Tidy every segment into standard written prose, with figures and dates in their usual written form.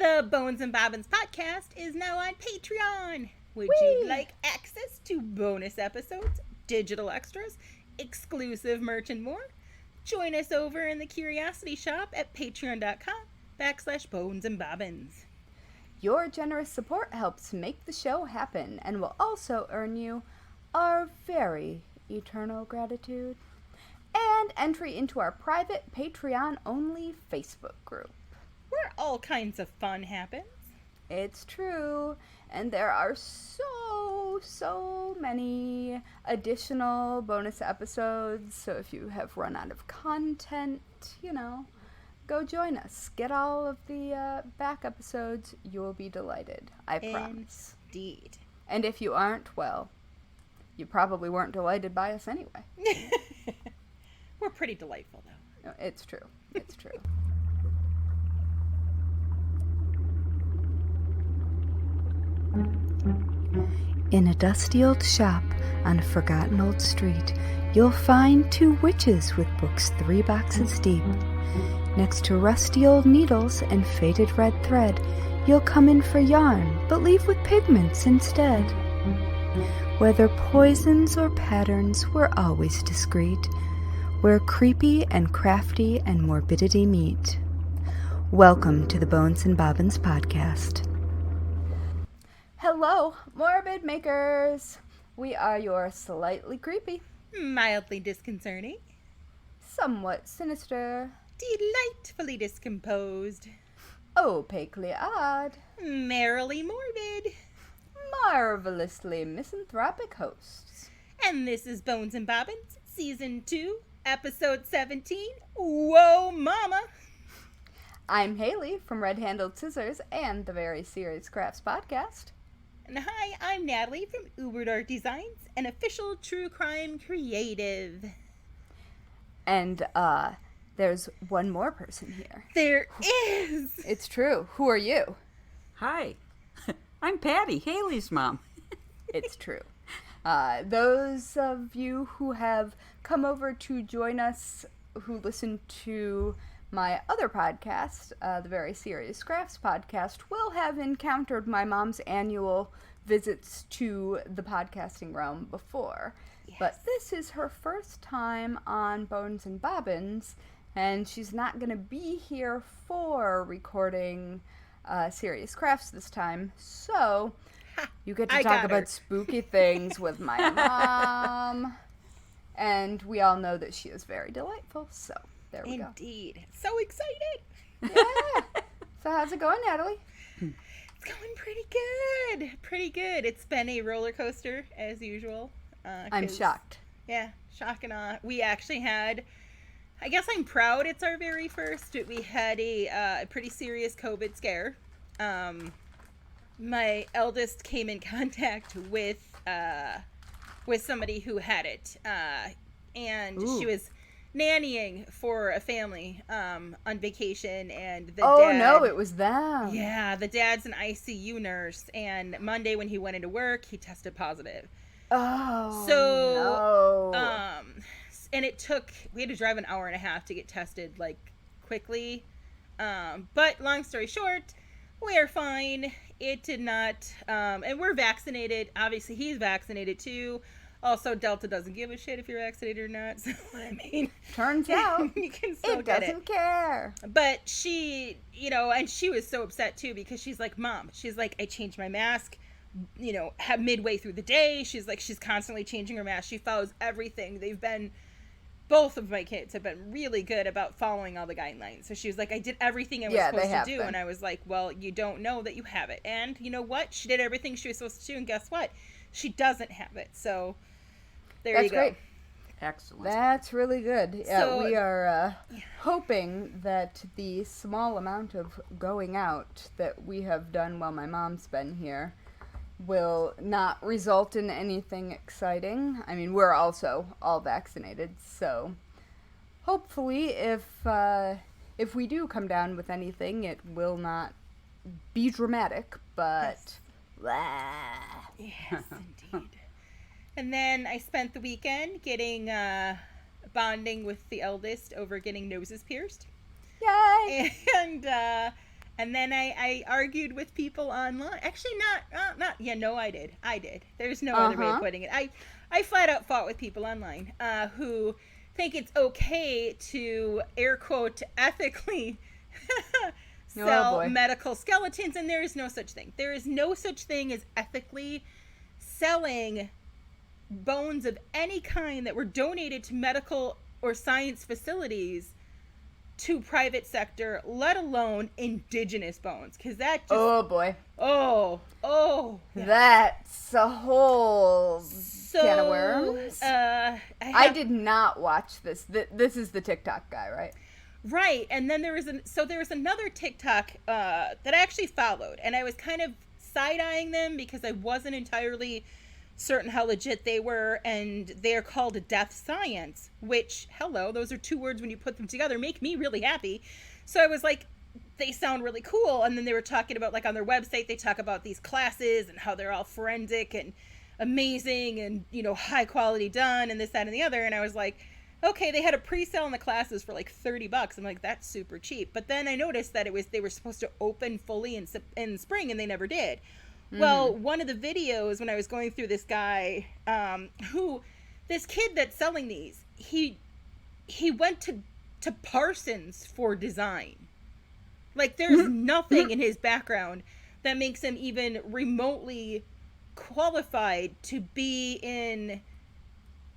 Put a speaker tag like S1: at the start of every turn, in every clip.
S1: The Bones and Bobbins podcast is now on Patreon. Would you like access to bonus episodes, digital extras, exclusive merch, and more? Join us over in the Curiosity Shop at patreon.com/Bones and Bobbins.
S2: Your generous support helps make the show happen and will also earn you our very eternal gratitude and entry into our private Patreon-only Facebook group.
S1: Where all kinds of fun happens.
S2: It's true, and there are so many additional bonus episodes, so if you have run out of content, go join us. Get all of the back episodes. You will be delighted. I promise.
S1: Indeed.
S2: And if you aren't, well, you probably weren't delighted by us anyway.
S1: We're pretty delightful, though.
S2: No, it's true. It's true. In a dusty old shop on a forgotten old street, you'll find two witches with books 3 boxes deep. Next to rusty old needles and faded red thread, you'll come in for yarn, but leave with pigments instead. Whether poisons or patterns, we're always discreet, where creepy and crafty and morbidity meet. Welcome to the Bones and Bobbins podcast. Hello, morbid makers! We are your slightly creepy,
S1: Mildly disconcerting,
S2: somewhat sinister,
S1: delightfully discomposed,
S2: opaquely odd,
S1: merrily morbid,
S2: marvelously misanthropic hosts.
S1: And this is Bones and Bobbins, Season 2, Episode 17, Whoa Mama!
S2: I'm Haley from Red Handled Scissors and the Very Serious Crafts podcast.
S1: And hi, I'm Natalie from Uber Dark Designs, an official true crime creative.
S2: And, there's one more person here.
S1: There is!
S2: It's true. Who are you?
S3: Hi, I'm Patty, Haley's mom.
S2: It's true. Those of you who have come over to join us, who listen to my other podcast, the Very Serious Crafts podcast, will have encountered my mom's annual visits to the podcasting realm before.
S1: Yes.
S2: But this is her first time on Bones and Bobbins, and she's not going to be here for recording Serious Crafts this time. So you get to talk about spooky things with my mom. And we all know that she is very delightful, so there we go.
S1: Indeed. So excited!
S2: Yeah! So how's it going, Natalie?
S1: It's going pretty good. Pretty good. It's been a roller coaster, as usual.
S2: I'm shocked.
S1: Yeah, shock and awe. We actually had, I guess I'm proud it's our very first, but we had a pretty serious COVID scare. My eldest came in contact with somebody who had it, and she was nannying for a family on vacation, and the dad,
S2: no, it was them.
S1: Yeah, the dad's an ICU nurse, and Monday when he went into work, he tested positive.
S2: Oh,
S1: so,
S2: no.
S1: And we had to drive an hour and a half to get tested, like, quickly. But long story short, we are fine. It did not, and we're vaccinated. Obviously, he's vaccinated too. Also, Delta doesn't give a shit if you're vaccinated or not. So, I mean,
S2: turns out
S1: you can still get it.
S2: It doesn't care.
S1: But she, and she was so upset too because she's like, Mom, she's like, I changed my mask, midway through the day. She's like, she's constantly changing her mask. She follows everything. Both of my kids have been really good about following all the guidelines. So she was like, I did everything I was supposed to do. And I was like, well, you don't know that you have it. And you know what? She did everything she was supposed to do. And guess what? She doesn't have it. So there you go.
S2: That's great.
S3: Excellent.
S2: That's really good. Yeah,
S1: So,
S2: we are hoping that the small amount of going out that we have done while my mom's been here will not result in anything exciting. I mean, we're also all vaccinated, so hopefully if we do come down with anything, it will not be dramatic, but...
S1: Yes, indeed. And then I spent the weekend getting bonding with the eldest over getting noses pierced.
S2: Yay!
S1: And And then I argued with people online. Actually, I did. There's no other way of putting it. I flat out fought with people online who think it's okay to, air quote, ethically sell medical skeletons, and there is no such thing. There is no such thing as ethically selling bones of any kind that were donated to medical or science facilities to private sector, let alone indigenous bones, because that just...
S2: Oh, boy.
S1: Oh. Yeah.
S2: That's a whole can of worms.
S1: I
S2: did not watch this. This is the TikTok guy, right?
S1: Right, and then there was another TikTok that I actually followed, and I was kind of side-eyeing them because I wasn't entirely certain how legit they were, and they're called Death Science, which, hello, those are two words when you put them together make me really happy. So I was like, they sound really cool. And then they were talking about, like, on their website, they talk about these classes and how they're all forensic and amazing and, you know, high quality done and this, that, and the other. And I was like, okay, they had a pre-sale in the classes for like $30. I'm like, that's super cheap. But then I noticed that they were supposed to open fully in spring, and they never did. Well, one of the videos when I was going through this guy, this kid that's selling these, he went to Parsons for design. Like, there's nothing in his background that makes him even remotely qualified to be in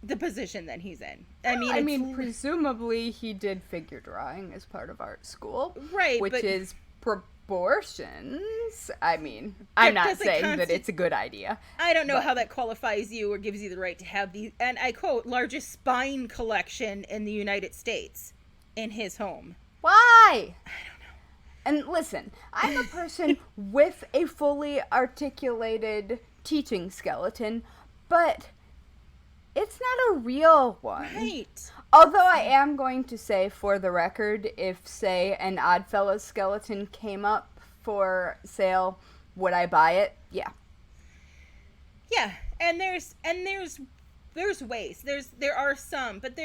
S1: the position that he's in. I mean,
S2: presumably he did figure drawing as part of art school.
S1: Right,
S2: which is proportions. I mean, I'm not saying that it's a good idea.
S1: I don't know how that qualifies you or gives you the right to have the, and I quote, largest spine collection in the United States in his home.
S2: Why? I don't know. And listen, I'm a person with a fully articulated teaching skeleton, but it's not a real one.
S1: Right.
S2: Although I am going to say, for the record, if, say, an Oddfellows skeleton came up for sale, would I buy it? Yeah.
S1: Yeah, and there's ways. There are some, but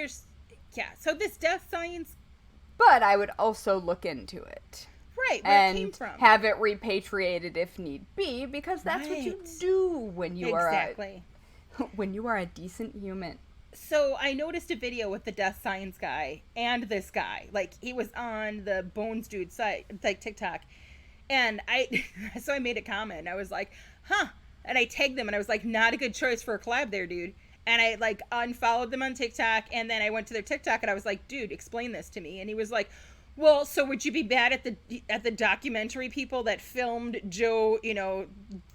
S1: so this Death Science.
S2: But I would also look into it.
S1: Right, where
S2: and
S1: it came from.
S2: Have it repatriated if need be, because that's what you do when you when you are a decent human.
S1: So I noticed a video with the Death Science guy and this guy. Like, he was on the Bones Dude site, like TikTok. And I made a comment. I was like, huh. And I tagged them and I was like, not a good choice for a collab there, dude. And I like unfollowed them on TikTok. And then I went to their TikTok and I was like, dude, explain this to me. And he was like, well, so would you be mad at the documentary people that filmed Joe, you know,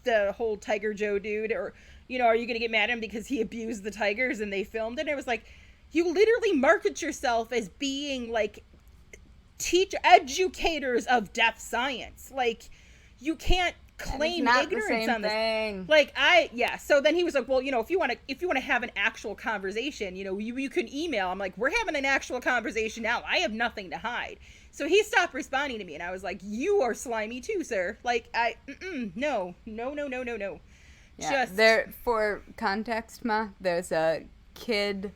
S1: the whole Tiger Joe dude? Or, you know, are you going to get mad at him because he abused the tigers and they filmed it? And I was like, you literally market yourself as being like educators of death science. Like, you can't claim ignorance on this thing. Like, so then he was like, well, you know, if you want to have an actual conversation, you know, you can email. I'm like, we're having an actual conversation now. I have nothing to hide. So he stopped responding to me and I was like, you are slimy too, sir. Like, no.
S2: Yeah, there, for context, Ma, there's a kid,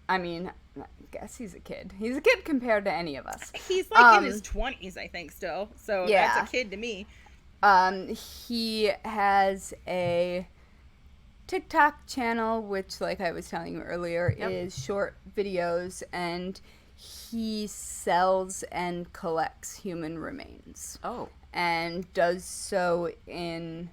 S2: I mean, I guess he's a kid. He's a kid compared to any of us.
S1: He's like in his 20s, I think, still. So yeah. That's a kid to me.
S2: He has a TikTok channel, which, like I was telling you earlier, is short videos, and he sells and collects human remains.
S3: Oh.
S2: And does so in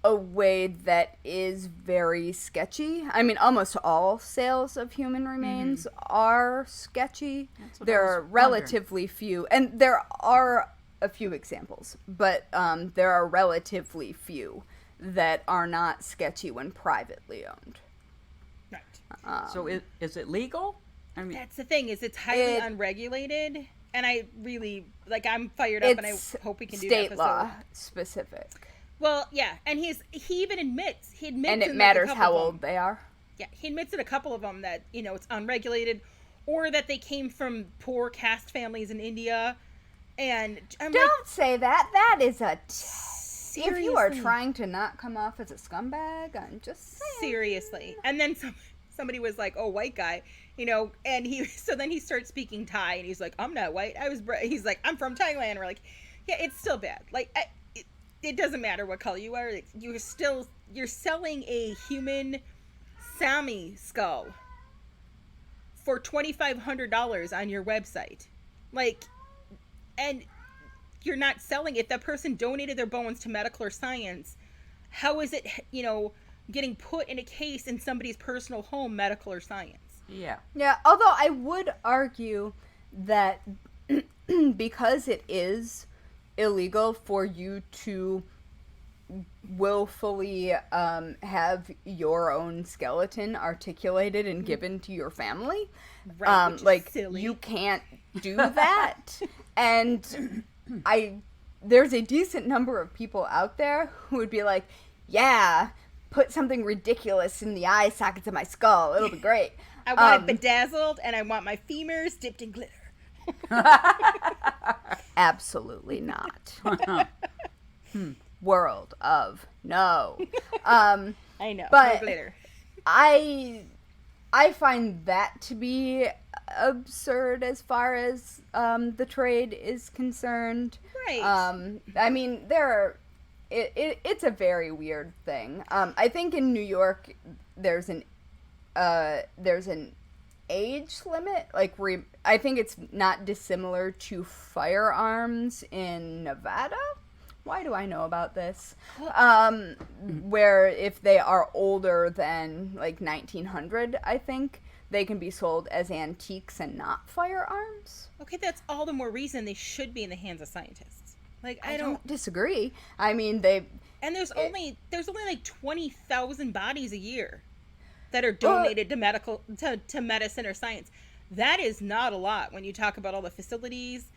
S2: a way that is very sketchy. I mean, almost all sales of human remains are sketchy. There are relatively few, and there are a few examples, but there are relatively few that are not sketchy when privately owned.
S1: Right.
S3: So is it legal? I mean,
S1: that's the thing, is it's highly unregulated, and I really, like, I'm fired up, and I hope we can do that episode.
S2: State law specific.
S1: Well, yeah, and he even admits,
S2: and it matters how old they are.
S1: Yeah, he admits in a couple of them that, you know, it's unregulated, or that they came from poor caste families in India, and
S2: don't say that. That is
S1: seriously.
S2: If you are trying to not come off as a scumbag, I'm just saying.
S1: Seriously. And then somebody was like, oh, white guy, you know, and then he starts speaking Thai, and he's like, I'm not white. He's like, I'm from Thailand. We're like, Yeah, it's still bad. Like, it doesn't matter what color you are. You're selling a human Sami skull for $2,500 on your website. Like, and you're not selling, if that person donated their bones to medical or science, how is it, getting put in a case in somebody's personal home, medical or science?
S3: Yeah.
S2: Yeah, although I would argue that because it is illegal for you to willfully have your own skeleton articulated and given to your family,
S1: Right, which is
S2: like,
S1: silly.
S2: you can't do that. And there's a decent number of people out there who would be like, yeah, put something ridiculous in the eye sockets of my skull. It'll be great.
S1: I want it bedazzled, and I want my femurs dipped in glitter.
S2: Absolutely not. World of no.
S1: I know,
S2: but
S1: no glitter.
S2: I find that to be absurd as far as the trade is concerned.
S1: Right.
S2: I mean, it's a very weird thing. I think in New York there's an age limit. Like, I think it's not dissimilar to firearms in Nevada. Why do I know about this? Where if they are older than like 1900, I think they can be sold as antiques and not firearms.
S1: Okay, that's all the more reason they should be in the hands of scientists. Like,
S2: I don't disagree. I mean,
S1: and there's only like 20,000 bodies a year that are donated to medicine or science. That is not a lot when you talk about all the facilities,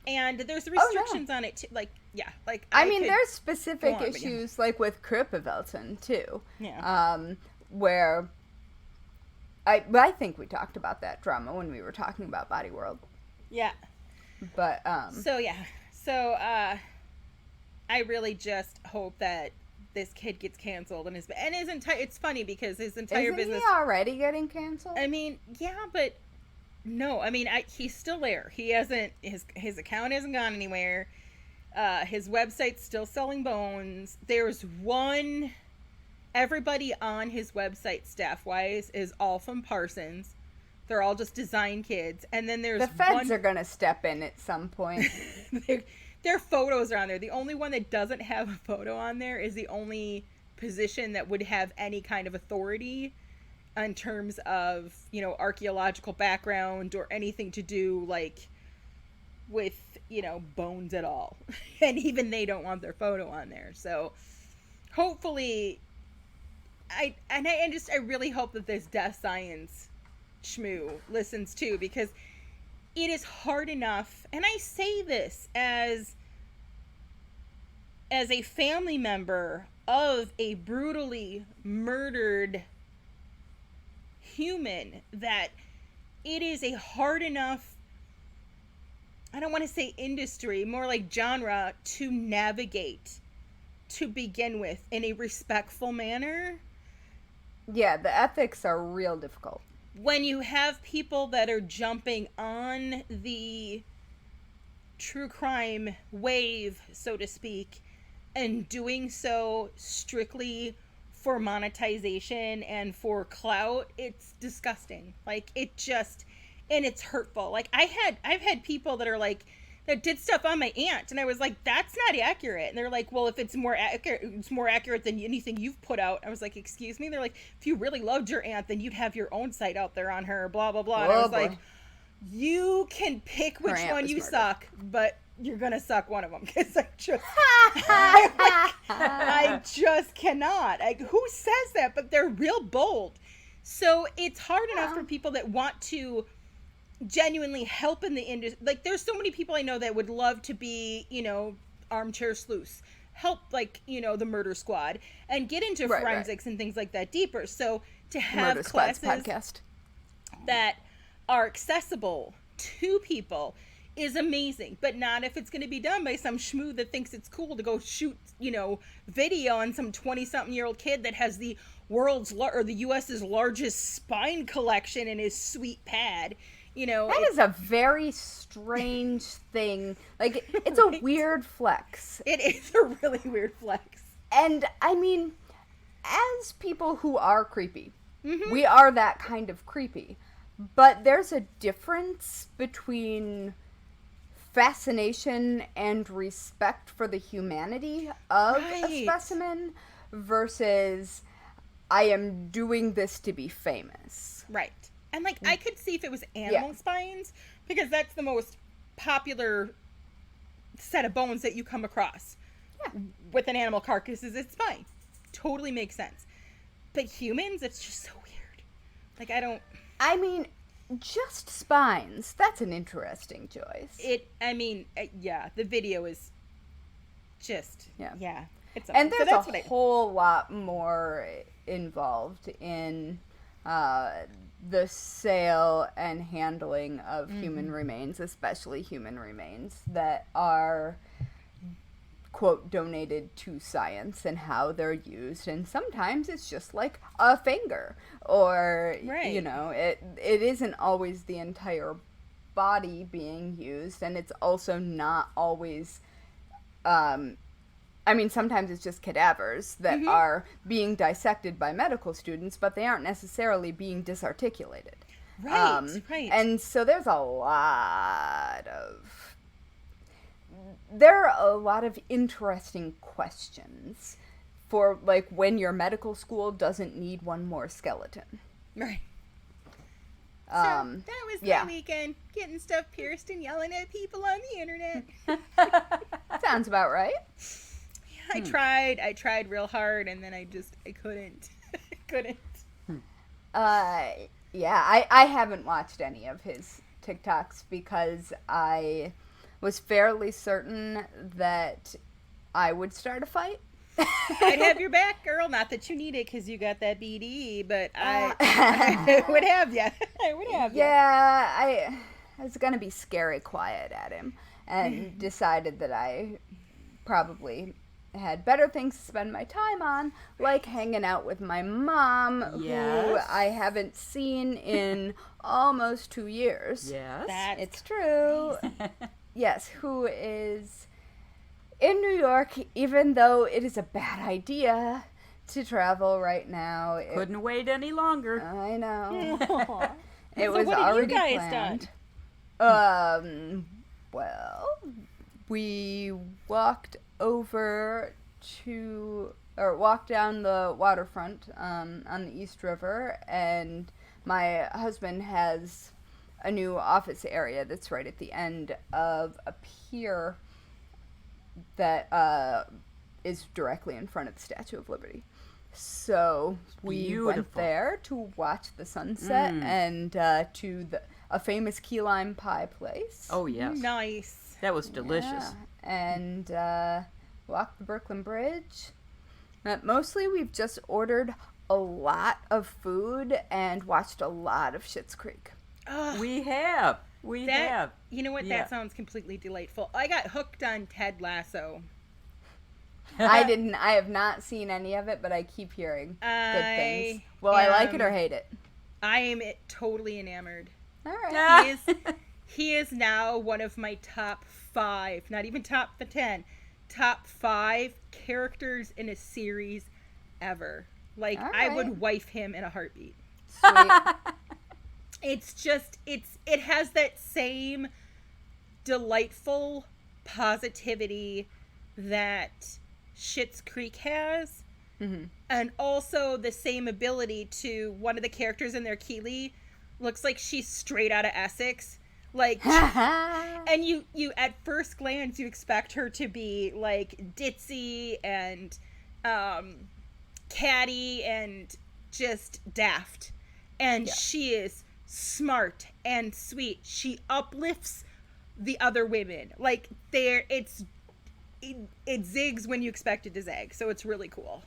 S1: and there's restrictions on it too. Like, yeah, like
S2: I mean, there's specific issues like with Krippewelten too.
S1: Yeah.
S2: Where I think we talked about that drama when we were talking about Body World.
S1: Yeah.
S2: But
S1: So I really just hope that this kid gets canceled and it's funny because his entire business.
S2: Isn't he already getting canceled?
S1: I mean, yeah, but no. I mean, he's still there. He hasn't. His account hasn't gone anywhere. His website's still selling bones. There's one. Everybody on his website, staff-wise, is all from Parsons. They're all just design kids, and then there's
S2: the feds are gonna step in at some point.
S1: Their photos are on there. The only one that doesn't have a photo on there is the only position that would have any kind of authority in terms of, archaeological background or anything to do, like, with, bones at all. And even they don't want their photo on there. So, hopefully, I really hope that this death science schmoo listens too, because it is hard enough, and I say this as a family member of a brutally murdered human, that it is a hard enough, I don't want to say industry, more like genre, to navigate to begin with in a respectful manner.
S2: Yeah, the ethics are real difficult.
S1: When you have people that are jumping on the true crime wave, so to speak, and doing so strictly for monetization and for clout, it's disgusting. Like, and it's hurtful. Like, I've had people that are like, that did stuff on my aunt, and I was like, that's not accurate. And they're like, well, if it's more accurate than anything you've put out. I was like, excuse me? They're like, if you really loved your aunt, then you'd have your own site out there on her, blah, blah, blah. And I was like, you can pick which one you suck, but you're gonna suck one of them, because I just cannot. Like, who says that? But they're real bold. So it's hard enough for people that want to genuinely help in the industry. Like, there's so many people I know that would love to be, armchair sleuths, help, like, the murder squad, and get into forensics and things like that deeper. So to have classes
S2: podcast
S1: that are accessible to people is amazing, but not if it's going to be done by some schmoo that thinks it's cool to go shoot, video on some 20-something-year-old kid that has the world's or the U.S.'s largest spine collection in his sweet pad. You know,
S2: that is a very strange thing. Like, it's a weird flex.
S1: it is a really weird flex.
S2: And, I mean, as people who are creepy, we are that kind of creepy. But there's a difference between fascination and respect for the humanity of a specimen versus I am doing this to be famous.
S1: Right. And, like, I could see if it was animal spines, because that's the most popular set of bones that you come across. Yeah. With an animal carcass is its spine. Totally makes sense. But humans, it's just so weird. Like,
S2: I mean, just spines. That's an interesting choice.
S1: The video is just, It's
S2: and there's a whole lot more involved in the sale and handling of human remains, especially human remains that are, quote, donated to science and how they're used. And sometimes it's just like a finger or, you know, it isn't always the entire body being used. And it's also not always, sometimes it's just cadavers that are being dissected by medical students, but they aren't necessarily being disarticulated.
S1: Right.
S2: And so there are a lot of interesting questions for, like, when your medical school doesn't need one more skeleton.
S1: Right. So that was my weekend, getting stuff pierced and yelling at people on the internet.
S2: Sounds about right.
S1: I tried real hard, and then I couldn't.
S2: I haven't watched any of his TikToks because I was fairly certain that I would start a fight.
S1: I'd have your back, girl. Not that you need it because you got that BDE, but I would have you. I would have you.
S2: Yeah, I was going to be scary quiet at him and decided that I probably had better things to spend my time on, like hanging out with my mom, who I haven't seen in almost 2 years.
S3: Yes.
S2: It's true. Yes, who is in New York, even though it is a bad idea to travel right now.
S3: Couldn't wait any longer.
S2: I know. It
S1: So
S2: was
S1: what
S2: already
S1: have you guys
S2: planned. Well, we walked down the waterfront on the East River, and my husband has a new office area that's right at the end of a pier that is directly in front of the Statue of Liberty. So we went there to watch the sunset and to a famous key lime pie place.
S3: Oh, yes.
S1: Nice.
S3: That was delicious.
S2: Yeah. And walked the Brooklyn Bridge. Mostly we've just ordered a lot of food and watched a lot of Schitt's Creek.
S3: We have.
S1: You know what? That sounds completely delightful. I got hooked on Ted Lasso.
S2: I have not seen any of it, but I keep hearing good things. Will I like it or hate it?
S1: I am totally enamored.
S2: All right.
S1: He is now one of my top 5, not even top 10, top 5 characters in a series ever. Like, I would wife him in a heartbeat.
S2: Sweet.
S1: It has that same delightful positivity that Schitt's Creek has. Mm-hmm. And also the same ability to, one of the characters in there, Keely, looks like she's straight out of Essex. Like, and you at first glance, you expect her to be, like, ditzy and catty and just daft. And she is smart and sweet. She uplifts the other women. Like, it zigs when you expect it to zag. So it's really cool.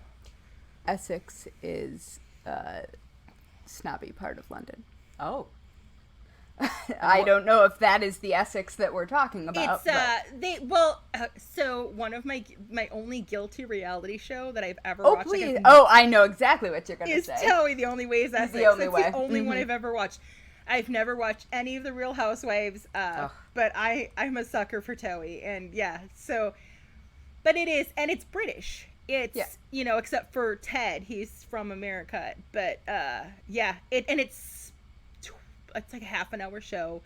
S2: Essex is a snobby part of London.
S3: Oh.
S1: I
S2: don't know if that is the Essex that we're talking about.
S1: It's so one of my only guilty reality show that I've ever watched.
S2: Please! I know exactly what you're gonna say.
S1: Is Tell Me the Only Way is Essex.
S2: The only way.
S1: It's the only one I've ever watched. I've never watched any of the Real Housewives, but I'm a sucker for Towie, and yeah, so, but it is, and it's British. It's, you know, except for Ted, he's from America, but yeah, it's like a half an hour show.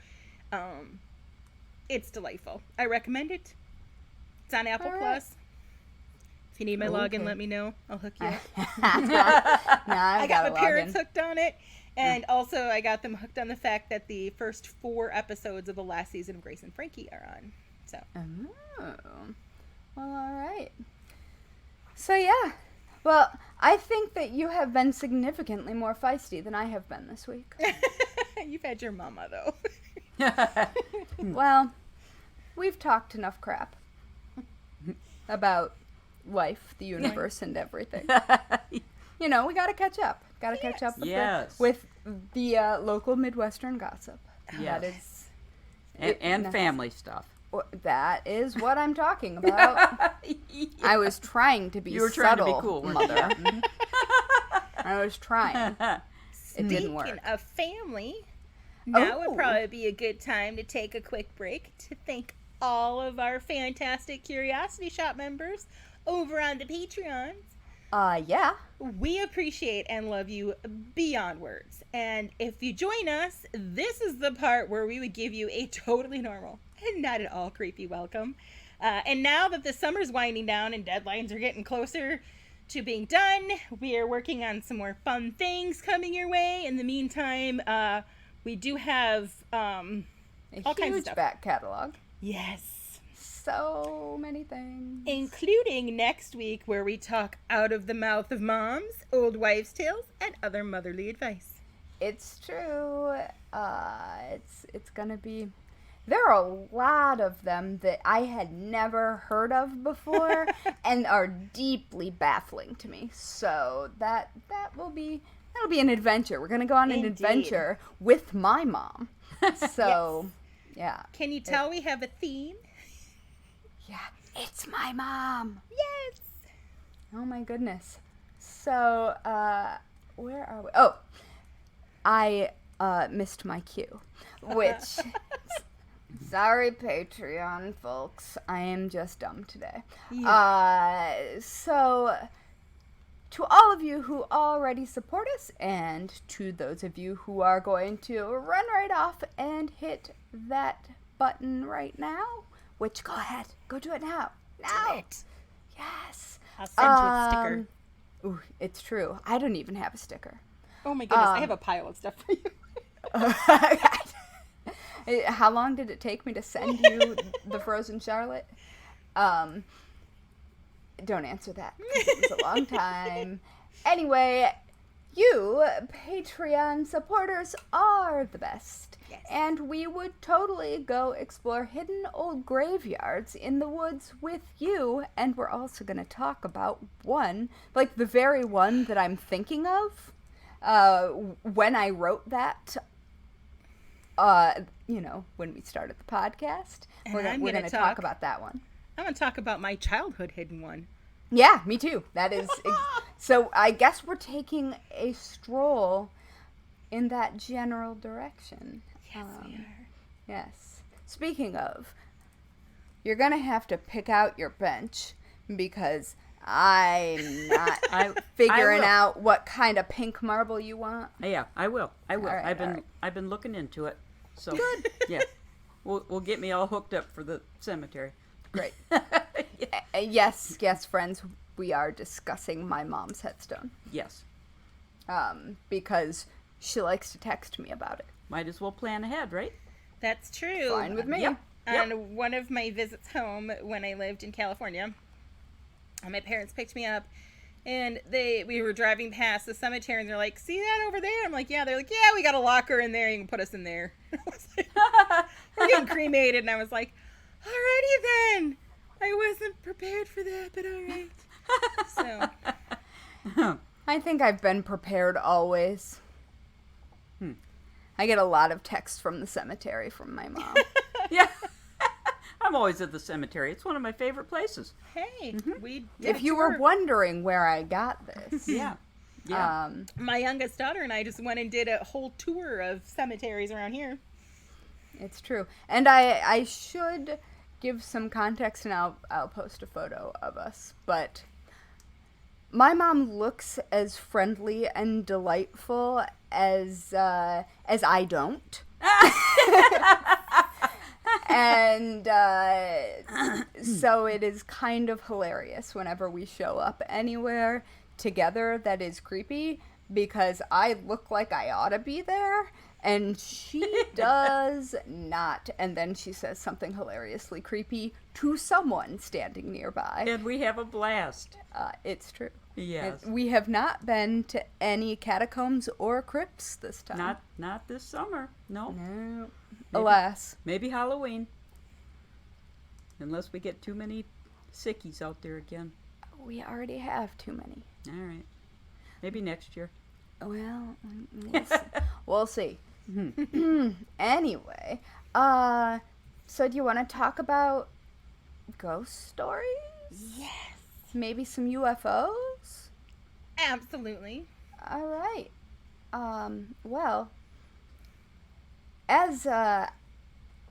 S1: It's delightful. I recommend it. It's on Apple Plus. If you need my login, let me know. I'll hook you up. I got my parents hooked on it. And also, I got them hooked on the fact that the first 4 episodes of the last season of Grace and Frankie are on. So.
S2: Oh. Well, all right. So, yeah. Well, I think that you have been significantly more feisty than I have been this week.
S1: You've had your mama, though.
S2: Well, we've talked enough crap about life, the universe, and everything. You know, we got to catch up. Got to catch up with the local Midwestern gossip.
S3: Yes.
S2: That is,
S3: and family stuff.
S2: That is what I'm talking about. I was trying to be subtle,
S3: trying to be cool,
S2: Mother. I was trying. It didn't work.
S1: Speaking of family, now would probably be a good time to take a quick break to thank all of our fantastic Curiosity Shop members over on the Patreons.
S2: Yeah.
S1: We appreciate and love you beyond words. And if you join us, this is the part where we would give you a totally normal and not at all creepy welcome. And now that the summer's winding down and deadlines are getting closer to being done, we are working on some more fun things coming your way. In the meantime, we do have all kinds of stuff.
S2: Back catalog.
S1: Yes.
S2: So many things. Including
S1: next week, where we talk out of the mouth of moms, old wives' tales, and other motherly advice.
S2: It's true. It's gonna be... There are a lot of them that I had never heard of before and are deeply baffling to me. So that'll be an adventure. We're gonna go on an adventure with my mom. So yeah.
S1: Can you tell we have a theme?
S2: Yeah, it's my mom.
S1: Yes.
S2: Oh my goodness. So, where are we? Oh, I missed my cue, which, sorry Patreon folks, I am just dumb today. Yeah. So, to all of you who already support us, and to those of you who are going to run right off and hit that button right now, which, go ahead. Go do it now. Now.
S1: Do it.
S2: Yes.
S1: I'll send you a sticker.
S2: Ooh, it's true. I don't even have a sticker.
S1: Oh my goodness. I have a pile of stuff for you.
S2: How long did it take me to send you the frozen Charlotte? Don't answer that, 'cause it was a long time. Anyway, you Patreon supporters are the best. Yes. And we would totally go explore hidden old graveyards in the woods with you. And we're also going to talk about one, like the very one that I'm thinking of. When I wrote that, when we started the podcast, we're going to talk about that one.
S1: I'm going to talk about my childhood hidden one.
S2: Yeah, me too. That is, so I guess we're taking a stroll in that general direction.
S1: Yes, we are.
S2: Yes. Speaking of, you're going to have to pick out your bench because I'm not figuring out what kind of pink marble you want.
S3: Yeah, I will.
S2: Right,
S3: I've been looking into it. So
S2: good.
S3: Yeah. We'll get me all hooked up for the cemetery.
S2: Great. Yes, friends, we are discussing my mom's headstone.
S3: Yes.
S2: Because she likes to text me about it.
S3: Might as well plan ahead, right?
S1: That's true.
S2: Fine with me.
S3: Yep.
S1: On one of my visits home when I lived in California, my parents picked me up, and we were driving past the cemetery, and they're like, "See that over there?" I'm like, "Yeah." They're like, "Yeah, we got a locker in there. You can put us in there." I was like, we're getting cremated, and I was like, "Alrighty then." I wasn't prepared for that, but all right. So,
S2: I think I've been prepared always. I get a lot of texts from the cemetery from my mom.
S3: Yeah. I'm always at the cemetery. It's one of my favorite places.
S1: Hey,
S2: if you were wondering where I got this.
S3: Yeah. Yeah.
S1: My youngest daughter and I just went and did a whole tour of cemeteries around here.
S2: It's true. And I should give some context, and I'll post a photo of us. But my mom looks as friendly and delightful as I don't. And so it is kind of hilarious whenever we show up anywhere together that is creepy, because I look like I ought to be there and she does not. And then she says something hilariously creepy to someone standing nearby.
S3: And we have a blast.
S2: It's true.
S3: Yes.
S2: We have not been to any catacombs or crypts this time.
S3: Not this summer. No.
S2: No.
S3: Maybe,
S2: Alas.
S3: Maybe Halloween. Unless we get too many sickies out there again.
S2: We already have too many.
S3: All right. Maybe next year.
S2: Well, we'll see. Anyway, so do you want to talk about ghost stories?
S1: Yes.
S2: Maybe some UFOs?
S1: Absolutely.
S2: All right. Well, as I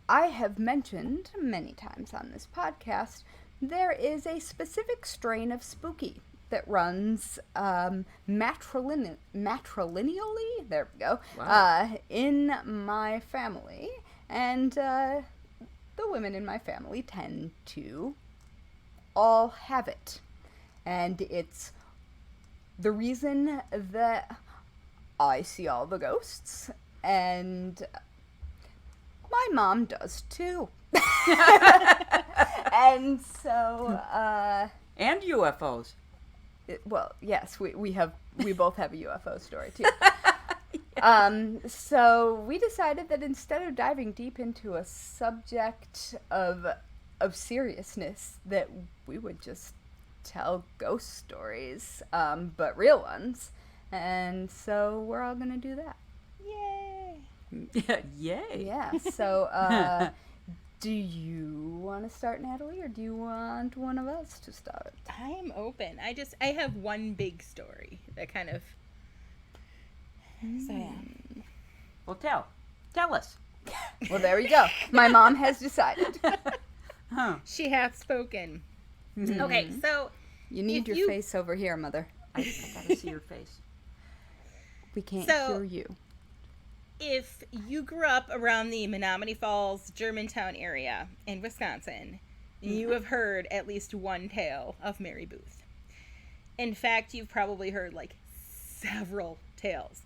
S2: have mentioned many times on this podcast, there is a specific strain of spooky that runs matrilineally, there we go,
S3: Wow.
S2: in my family. And the women in my family tend to all have it. And it's the reason that I see all the ghosts, and my mom does too. And so,
S3: And UFOs.
S2: well, yes, we both have a UFO story too. So we decided that instead of diving deep into a subject of seriousness, that we would just tell ghost stories, but real ones. And so we're all gonna do that.
S1: Yay.
S3: Yay.
S2: Yeah. So, do you want to start, Natalie, or do you want one of us to start?
S1: I'm open. I have one big story that kind of. So yeah.
S3: Well, tell us.
S2: Well, there you go. My mom has decided.
S3: Huh.
S1: She hath spoken. Okay, so
S2: You need
S1: If
S2: your face over here, Mother.
S3: I gotta see your face.
S2: We can't
S1: So-
S2: hear you.
S1: if you grew up around the Menominee Falls, Germantown area in Wisconsin, you have heard at least one tale of Mary Booth. In fact, you've probably heard like several tales.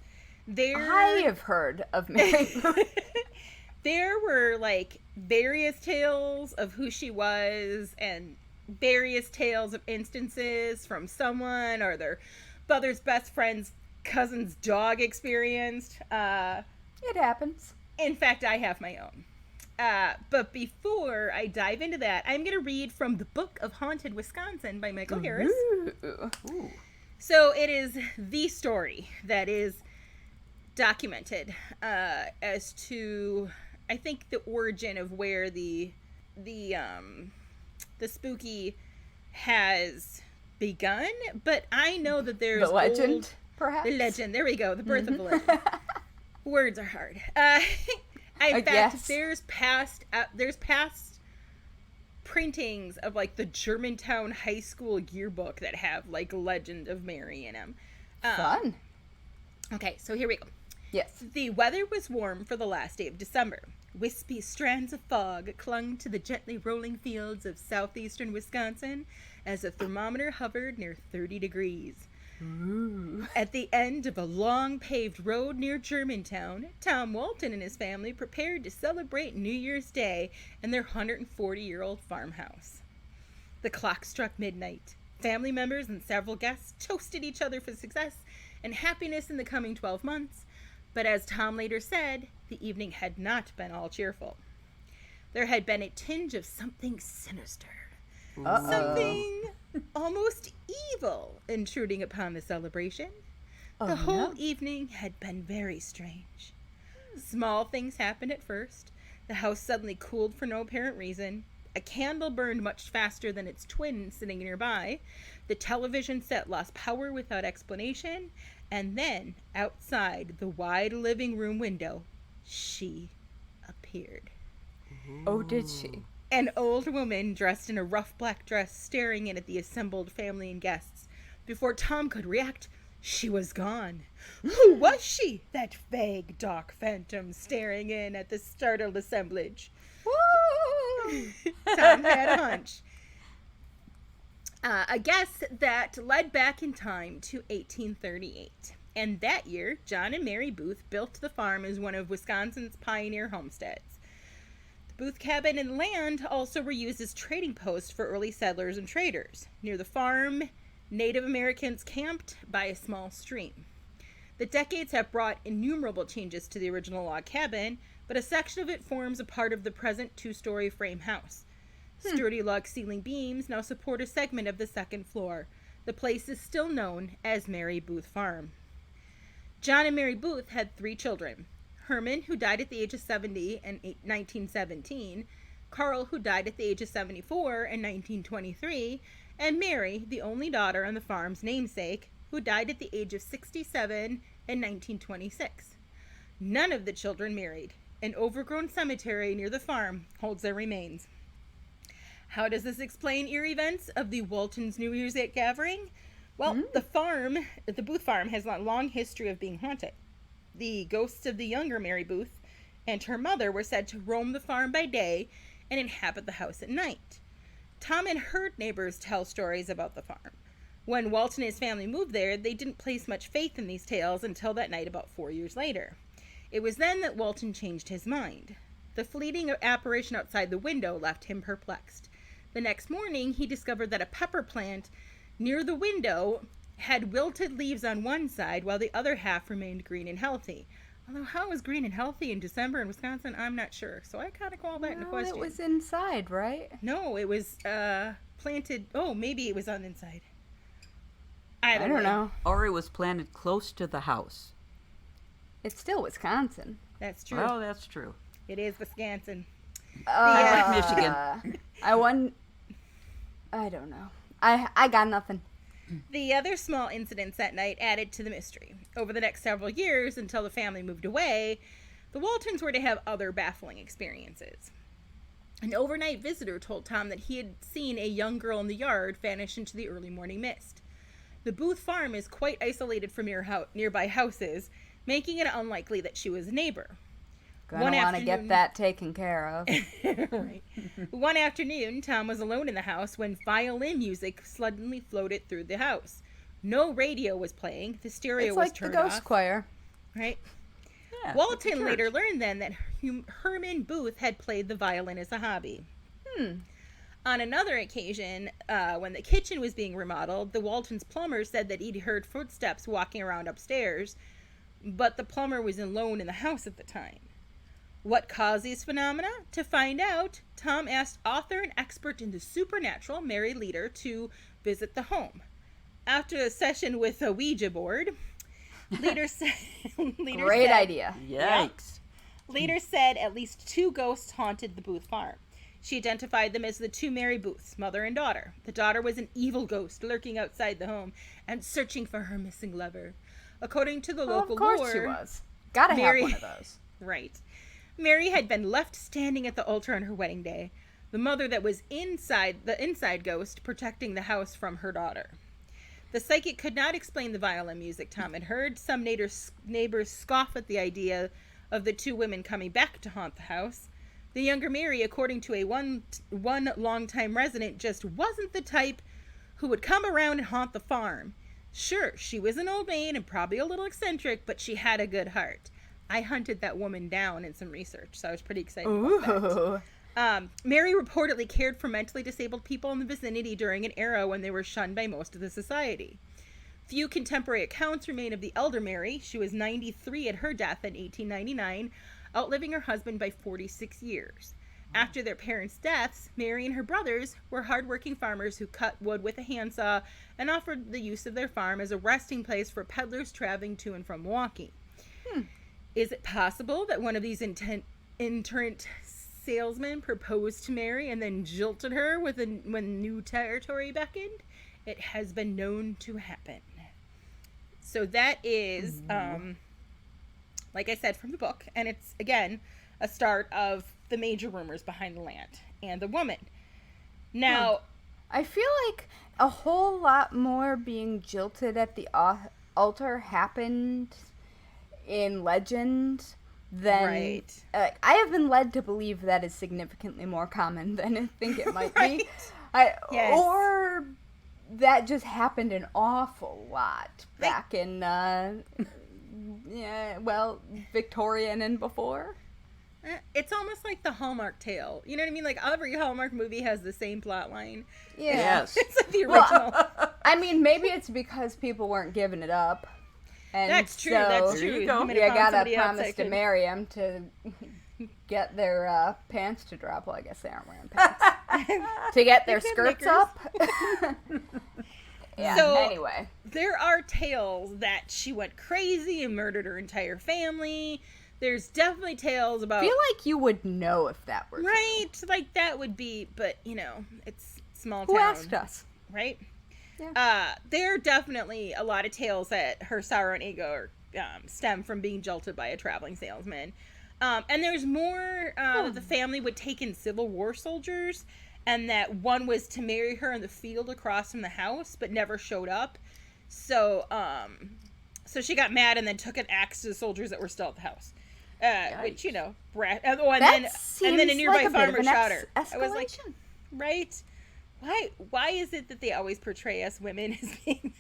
S2: I have heard of Mary Booth.
S1: There were like various tales of who she was and various tales of instances from someone or their brother's best friend's cousin's dog experienced.
S2: It happens.
S1: In fact, I have my own. But before I dive into that, I'm going to read from the Book of Haunted Wisconsin by Michael Harris.
S2: Ooh.
S3: Ooh.
S1: So it is the story that is documented as to, I think, the origin of where the spooky has begun. But I know that there's
S2: The legend,
S1: old-
S2: perhaps?
S1: the legend. There we go. The birth of the legend. Words are hard. In fact,
S2: guess.
S1: there's past printings of like the Germantown High School yearbook that have like Legend of Mary in them.
S2: Fun.
S1: Okay, so here we go.
S2: Yes.
S1: The weather was warm for the last day of December. Wispy strands of fog clung to the gently rolling fields of southeastern Wisconsin as the thermometer hovered near 30 degrees.
S2: Ooh.
S1: At the end of a long paved road near Germantown, Tom Walton and his family prepared to celebrate New Year's Day in their 140-year-old farmhouse. The clock struck midnight. Family members and several guests toasted each other for success and happiness in the coming 12 months, but as Tom later said, the evening had not been all cheerful. There had been a tinge of something sinister.
S2: Uh-oh.
S1: Something almost evil intruding upon the celebration.
S2: Oh,
S1: The whole
S2: no.
S1: evening had been very strange. Small things happened at first. The house suddenly cooled for no apparent reason. A candle burned much faster than its twin sitting nearby. The television set lost power without explanation. And then, outside the wide living room window, she appeared.
S3: Oh, did she?
S1: An old woman dressed in a rough black dress staring in at the assembled family and guests. Before Tom could react, she was gone. Who was she, that vague, dark phantom staring in at the startled assemblage?
S3: Woo!
S1: Tom had a hunch. A guess that led back in time to 1838. And that year, John and Mary Booth built the farm as one of Wisconsin's pioneer homesteads. The Booth cabin and land also were used as trading posts for early settlers and traders. Near the farm, Native Americans camped by a small stream. The decades have brought innumerable changes to the original log cabin, but a section of it forms a part of the present two-story frame house. Sturdy log ceiling beams now support a segment of the second floor. The place is still known as Mary Booth Farm. John and Mary Booth had 3 children. Herman, who died at the age of 70 in 1917, Carl, who died at the age of 74 in 1923, and Mary, the only daughter on the farm's namesake, who died at the age of 67 in 1926. None of the children married. An overgrown cemetery near the farm holds their remains. How does this explain eerie events of the Waltons' New Year's Eve gathering? Well, the Booth farm has a long history of being haunted. The ghosts of the younger Mary Booth and her mother were said to roam the farm by day and inhabit the house at night. Tom had heard neighbors tell stories about the farm. When Walt and his family moved there, they didn't place much faith in these tales until that night about 4 years later. It was then that Walton changed his mind. The fleeting apparition outside the window left him perplexed. The next morning, he discovered that a pepper plant near the window had wilted leaves on one side while the other half remained green and healthy. Although how is green and healthy in December in Wisconsin, I'm not sure. So I kind of call that into question.
S2: It was inside, right?
S1: No, it was planted. Oh, maybe it was on the inside.
S2: I don't know.
S3: Or it was planted close to the house.
S2: It's still Wisconsin.
S1: That's true.
S3: Well, that's true.
S1: It is Wisconsin.
S3: I like Michigan.
S2: I don't know. I got nothing.
S1: The other small incidents that night added to the mystery. Over the next several years, until the family moved away, the Waltons were to have other baffling experiences. An overnight visitor told Tom that he had seen a young girl in the yard vanish into the early morning mist. The Booth farm is quite isolated from nearby houses, making it unlikely that she was a neighbor.
S2: Gonna want to get that taken care of.
S1: Right. One afternoon, Tom was alone in the house when violin music suddenly floated through the house. No radio was playing. The stereo was turned off.
S2: It's like the ghost choir.
S1: Right.
S3: Yeah,
S1: Walton later learned then that Herman Booth had played the violin as a hobby. On another occasion, when the kitchen was being remodeled, the Waltons' plumber said that he'd heard footsteps walking around upstairs, but the plumber was alone in the house at the time. What caused these phenomena? To find out, Tom asked author and expert in the supernatural, Mary Leader, to visit the home. After a session with a Ouija board, Leader said...
S2: Great idea.
S3: Yikes.
S1: Leader said at least 2 ghosts haunted the Booth farm. She identified them as the 2 Mary Booths, mother and daughter. The daughter was an evil ghost lurking outside the home and searching for her missing lover. According to the local lore...
S2: Of course she was. Gotta have one of those.
S1: Right. Mary had been left standing at the altar on her wedding day. The mother that was the inside ghost, protecting the house from her daughter. The psychic could not explain the violin music Tom had heard. Some neighbors scoff at the idea of the 2 women coming back to haunt the house. The younger Mary, according to a one longtime resident, just wasn't the type who would come around and haunt the farm. Sure, she was an old maid and probably a little eccentric, but she had a good heart. I hunted that woman down in some research, so I was pretty excited about that. Mary reportedly cared for mentally disabled people in the vicinity during an era when they were shunned by most of the society. Few contemporary accounts remain of the elder Mary. She was 93 at her death in 1899, outliving her husband by 46 years. After their parents' deaths, Mary and her brothers were hardworking farmers who cut wood with a handsaw and offered the use of their farm as a resting place for peddlers traveling to and from Milwaukee. Is it possible that one of these itinerant salesman proposed to Mary and then jilted her when new territory beckoned, it has been known to happen. So that is, like I said, from the book, and it's, again, a start of the major rumors behind the land and the woman. Now,
S2: I feel like a whole lot more being jilted at the altar happened in legend than...
S1: Right.
S2: I have been led to believe that is significantly more common than I think it might be.
S1: Yes.
S2: Or that just happened an awful lot back in, Victorian and before.
S1: It's almost like the Hallmark tale. You know what I mean? Like, every Hallmark movie has the same plot line.
S2: Yeah.
S3: Yes.
S1: It's like the original.
S2: Well, I mean, maybe it's because people weren't giving it up. And
S1: That's true.
S2: so
S1: That's true.
S3: There you go.
S1: might
S2: You
S1: have found
S2: gotta
S1: somebody else
S2: promise
S1: that
S2: to
S1: could-
S2: marry them to get their pants to drop. Well, I guess they aren't wearing pants. To get their
S1: They could
S2: skirts
S1: have
S2: up. Yeah,
S1: So-
S2: anyway.
S1: There are tales that she went crazy and murdered her entire family. There's definitely tales about...
S2: I feel like you would know if that were
S1: Right? Like, that would be... But, it's small
S2: true.
S1: town.
S2: Who asked us?
S1: Right?
S2: Yeah.
S1: There are definitely a lot of tales that her sorrow and ego stem from being jilted by a traveling salesman. And there's more that the family would take in Civil War soldiers, and that one was to marry her in the field across from the house, but never showed up. So she got mad and then took an axe to the soldiers that were still at the house. Which, brat. And then a nearby farmer shot her. I was like, right? Why is it that they always portray us women as being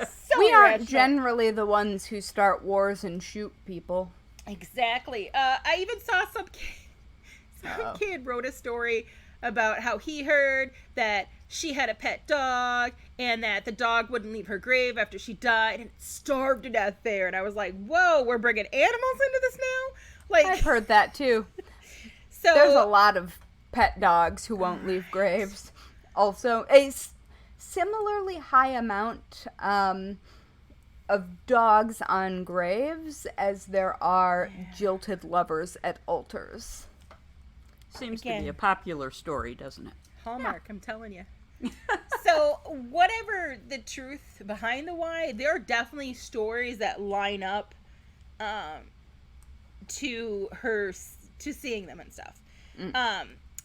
S1: so
S2: We aren't
S1: irrational?
S2: generally the ones who start wars and shoot people.
S1: Exactly. I even saw some kid wrote a story about how he heard that she had a pet dog and that the dog wouldn't leave her grave after she died and it starved to death there. And I was like, whoa, we're bringing animals into this now? Like,
S2: I've heard that too.
S1: so
S2: There's a lot of pet dogs who won't leave graves. Also, a similarly high amount of dogs on graves as there are jilted lovers at altars.
S3: Seems to
S1: Again.
S3: be a popular story, doesn't it?
S1: Hallmark, I'm telling you. So, whatever the truth behind the why, there are definitely stories that line up to seeing them and stuff.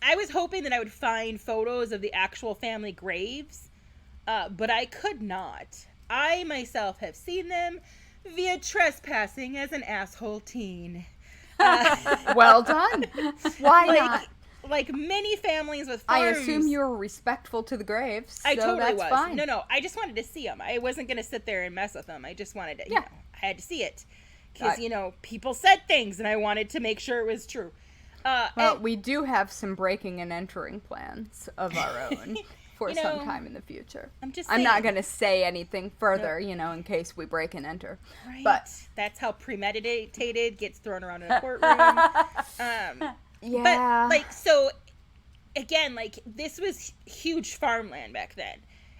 S1: I was hoping that I would find photos of the actual family graves, but I could not. I myself have seen them via trespassing as an asshole teen.
S2: Well done. Why not?
S1: Like many families with
S2: I
S1: farms.
S2: assume you were respectful to the graves. So
S1: I totally
S2: that's
S1: was.
S2: Fine.
S1: No, I just wanted to see them. I wasn't going to sit there and mess with them. I just wanted to, I had to see it. Because, people said things and I wanted to make sure it was true.
S2: Well, we do have some breaking and entering plans of our own for some time in the future. I'm not going to say anything further, in case we break and enter.
S1: Right.
S2: But
S1: that's how premeditated gets thrown around in a courtroom.
S2: yeah.
S1: But, so, again, this was huge farmland back then.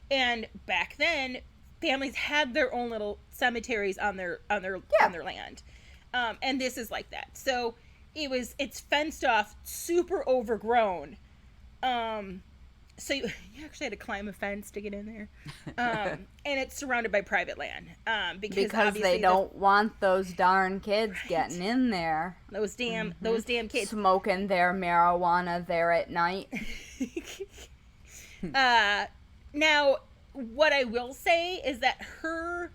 S1: And back then, families had their own little cemeteries on their land. And this is like that. So, it's fenced off, super overgrown. So you actually had to climb a fence to get in there. And it's surrounded by private land. Because
S2: they don't want those darn kids getting in there.
S1: Those damn kids.
S2: Smoking their marijuana there at night.
S1: Now, what I will say is that her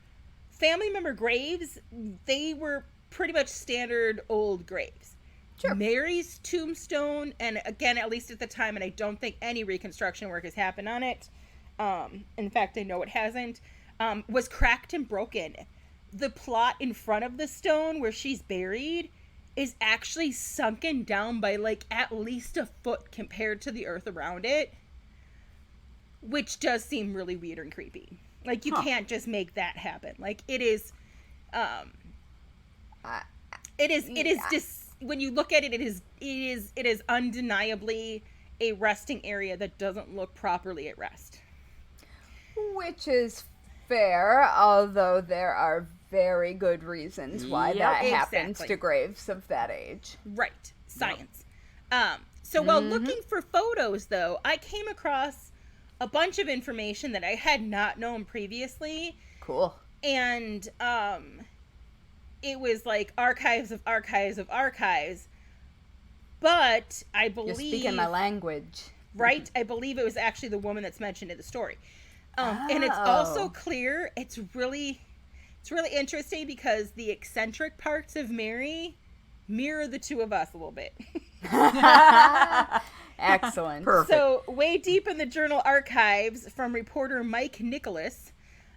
S1: family member graves, they were pretty much standard old graves.
S2: Sure.
S1: Mary's tombstone, and again, at least at the time, and I don't think any reconstruction work has happened on it. In fact, I know it hasn't. Was cracked and broken. The plot in front of the stone where she's buried is actually sunken down by at least a foot compared to the earth around it, which does seem really weird and creepy. You can't just make that happen. It is. It is just. When you look at it, it is undeniably a resting area that doesn't look properly at rest.
S2: Which is fair, although there are very good reasons why that happens to graves of that age.
S1: Right. Science. So while looking for photos, though, I came across a bunch of information that I had not known previously.
S3: Cool.
S1: And it was like archives of archives of archives. But I believe...
S3: You're speaking my language.
S1: Right? I believe it was actually the woman that's mentioned in the story. And it's also clear, it's really interesting because the eccentric parts of Mary mirror the two of us a little bit.
S3: Excellent.
S4: Perfect.
S1: So, way deep in the journal archives from reporter Mike Nicholas,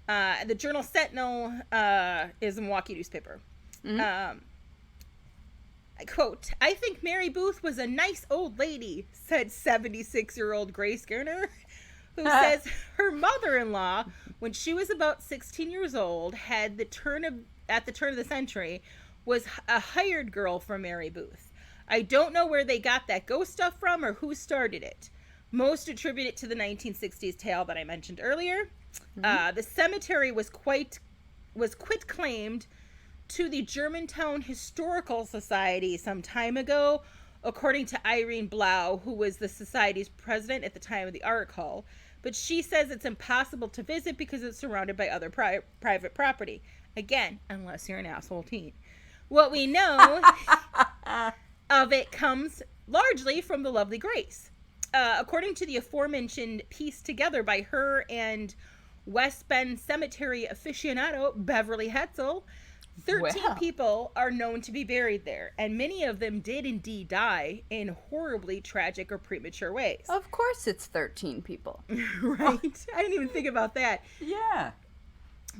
S1: the Journal Sentinel is a Milwaukee newspaper. I quote, "I think Mary Booth was a nice old lady," said 76-year-old Grace Garner, who says her mother-in-law, when she was about 16 years old, at the turn of the century, was a hired girl for Mary Booth. I don't know where they got that ghost stuff from or who started it. Most attribute it to the 1960s tale that I mentioned earlier. The cemetery was quit claimed to the Germantown Historical Society some time ago, according to Irene Blau, who was the society's president at the time of the article. But she says it's impossible to visit because it's surrounded by other private property. Again, unless you're an asshole teen. What we know of it comes largely from the lovely Grace. According to the aforementioned piece together by her and West Bend Cemetery aficionado Beverly Hetzel, 13 people are known to be buried there, and many of them did indeed die in horribly tragic or premature ways.
S3: Of course it's 13 people.
S1: Right? I didn't even think about that.
S4: Yeah.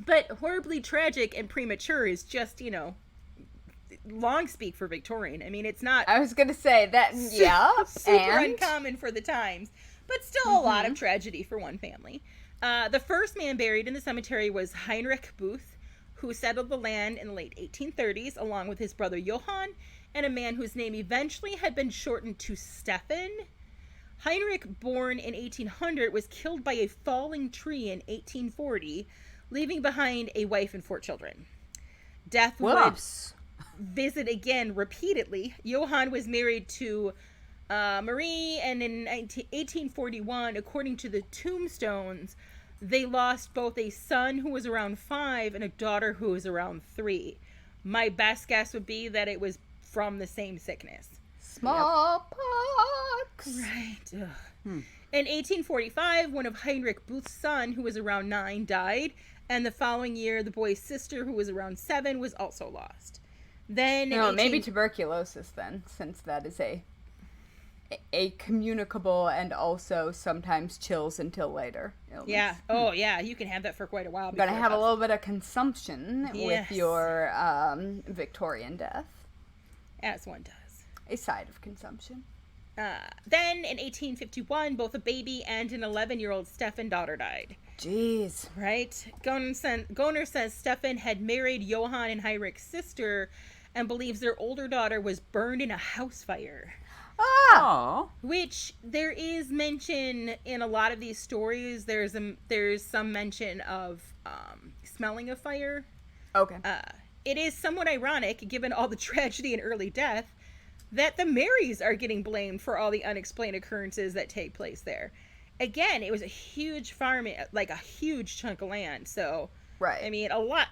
S1: But horribly tragic and premature is just, long speak for Victorian. I mean, it's not...
S3: I was going to say that,
S1: super uncommon for the times, but still a lot of tragedy for one family. The first man buried in the cemetery was Heinrich Booth, who settled the land in the late 1830s, along with his brother Johann, and a man whose name eventually had been shortened to Stephan. Heinrich, born in 1800, was killed by a falling tree in 1840, leaving behind a wife and 4 children. Death would visit again repeatedly. Johann was married to Marie, and in 1841, according to the tombstones, they lost both a son who was around 5 and a daughter who was around 3. My best guess would be that it was from the same sickness.
S3: Smallpox.
S1: Right. In 1845, one of Heinrich Booth's son, who was around 9, died, and the following year, the boy's sister, who was around 7, was also lost. Then,
S3: maybe tuberculosis then, since that is a communicable and also sometimes chills until later illness.
S1: Yeah. Oh, yeah. You can have that for quite a while.
S3: You're going to have a little bit of consumption with your Victorian death.
S1: As one does.
S3: A side of consumption.
S1: Then, in 1851, both a baby and an 11-year-old Stephan daughter died.
S3: Jeez.
S1: Right? Goner says Stephan had married Johann and Heinrich's sister and believes their older daughter was burned in a house fire.
S4: Oh.
S1: Which there is mention in a lot of these stories. There's some mention of smelling of fire.
S3: Okay.
S1: It is somewhat ironic, given all the tragedy and early death, that the Marys are getting blamed for all the unexplained occurrences that take place there. Again, it was a huge farm, like a huge chunk of land. So,
S3: right.
S1: I mean, a lot,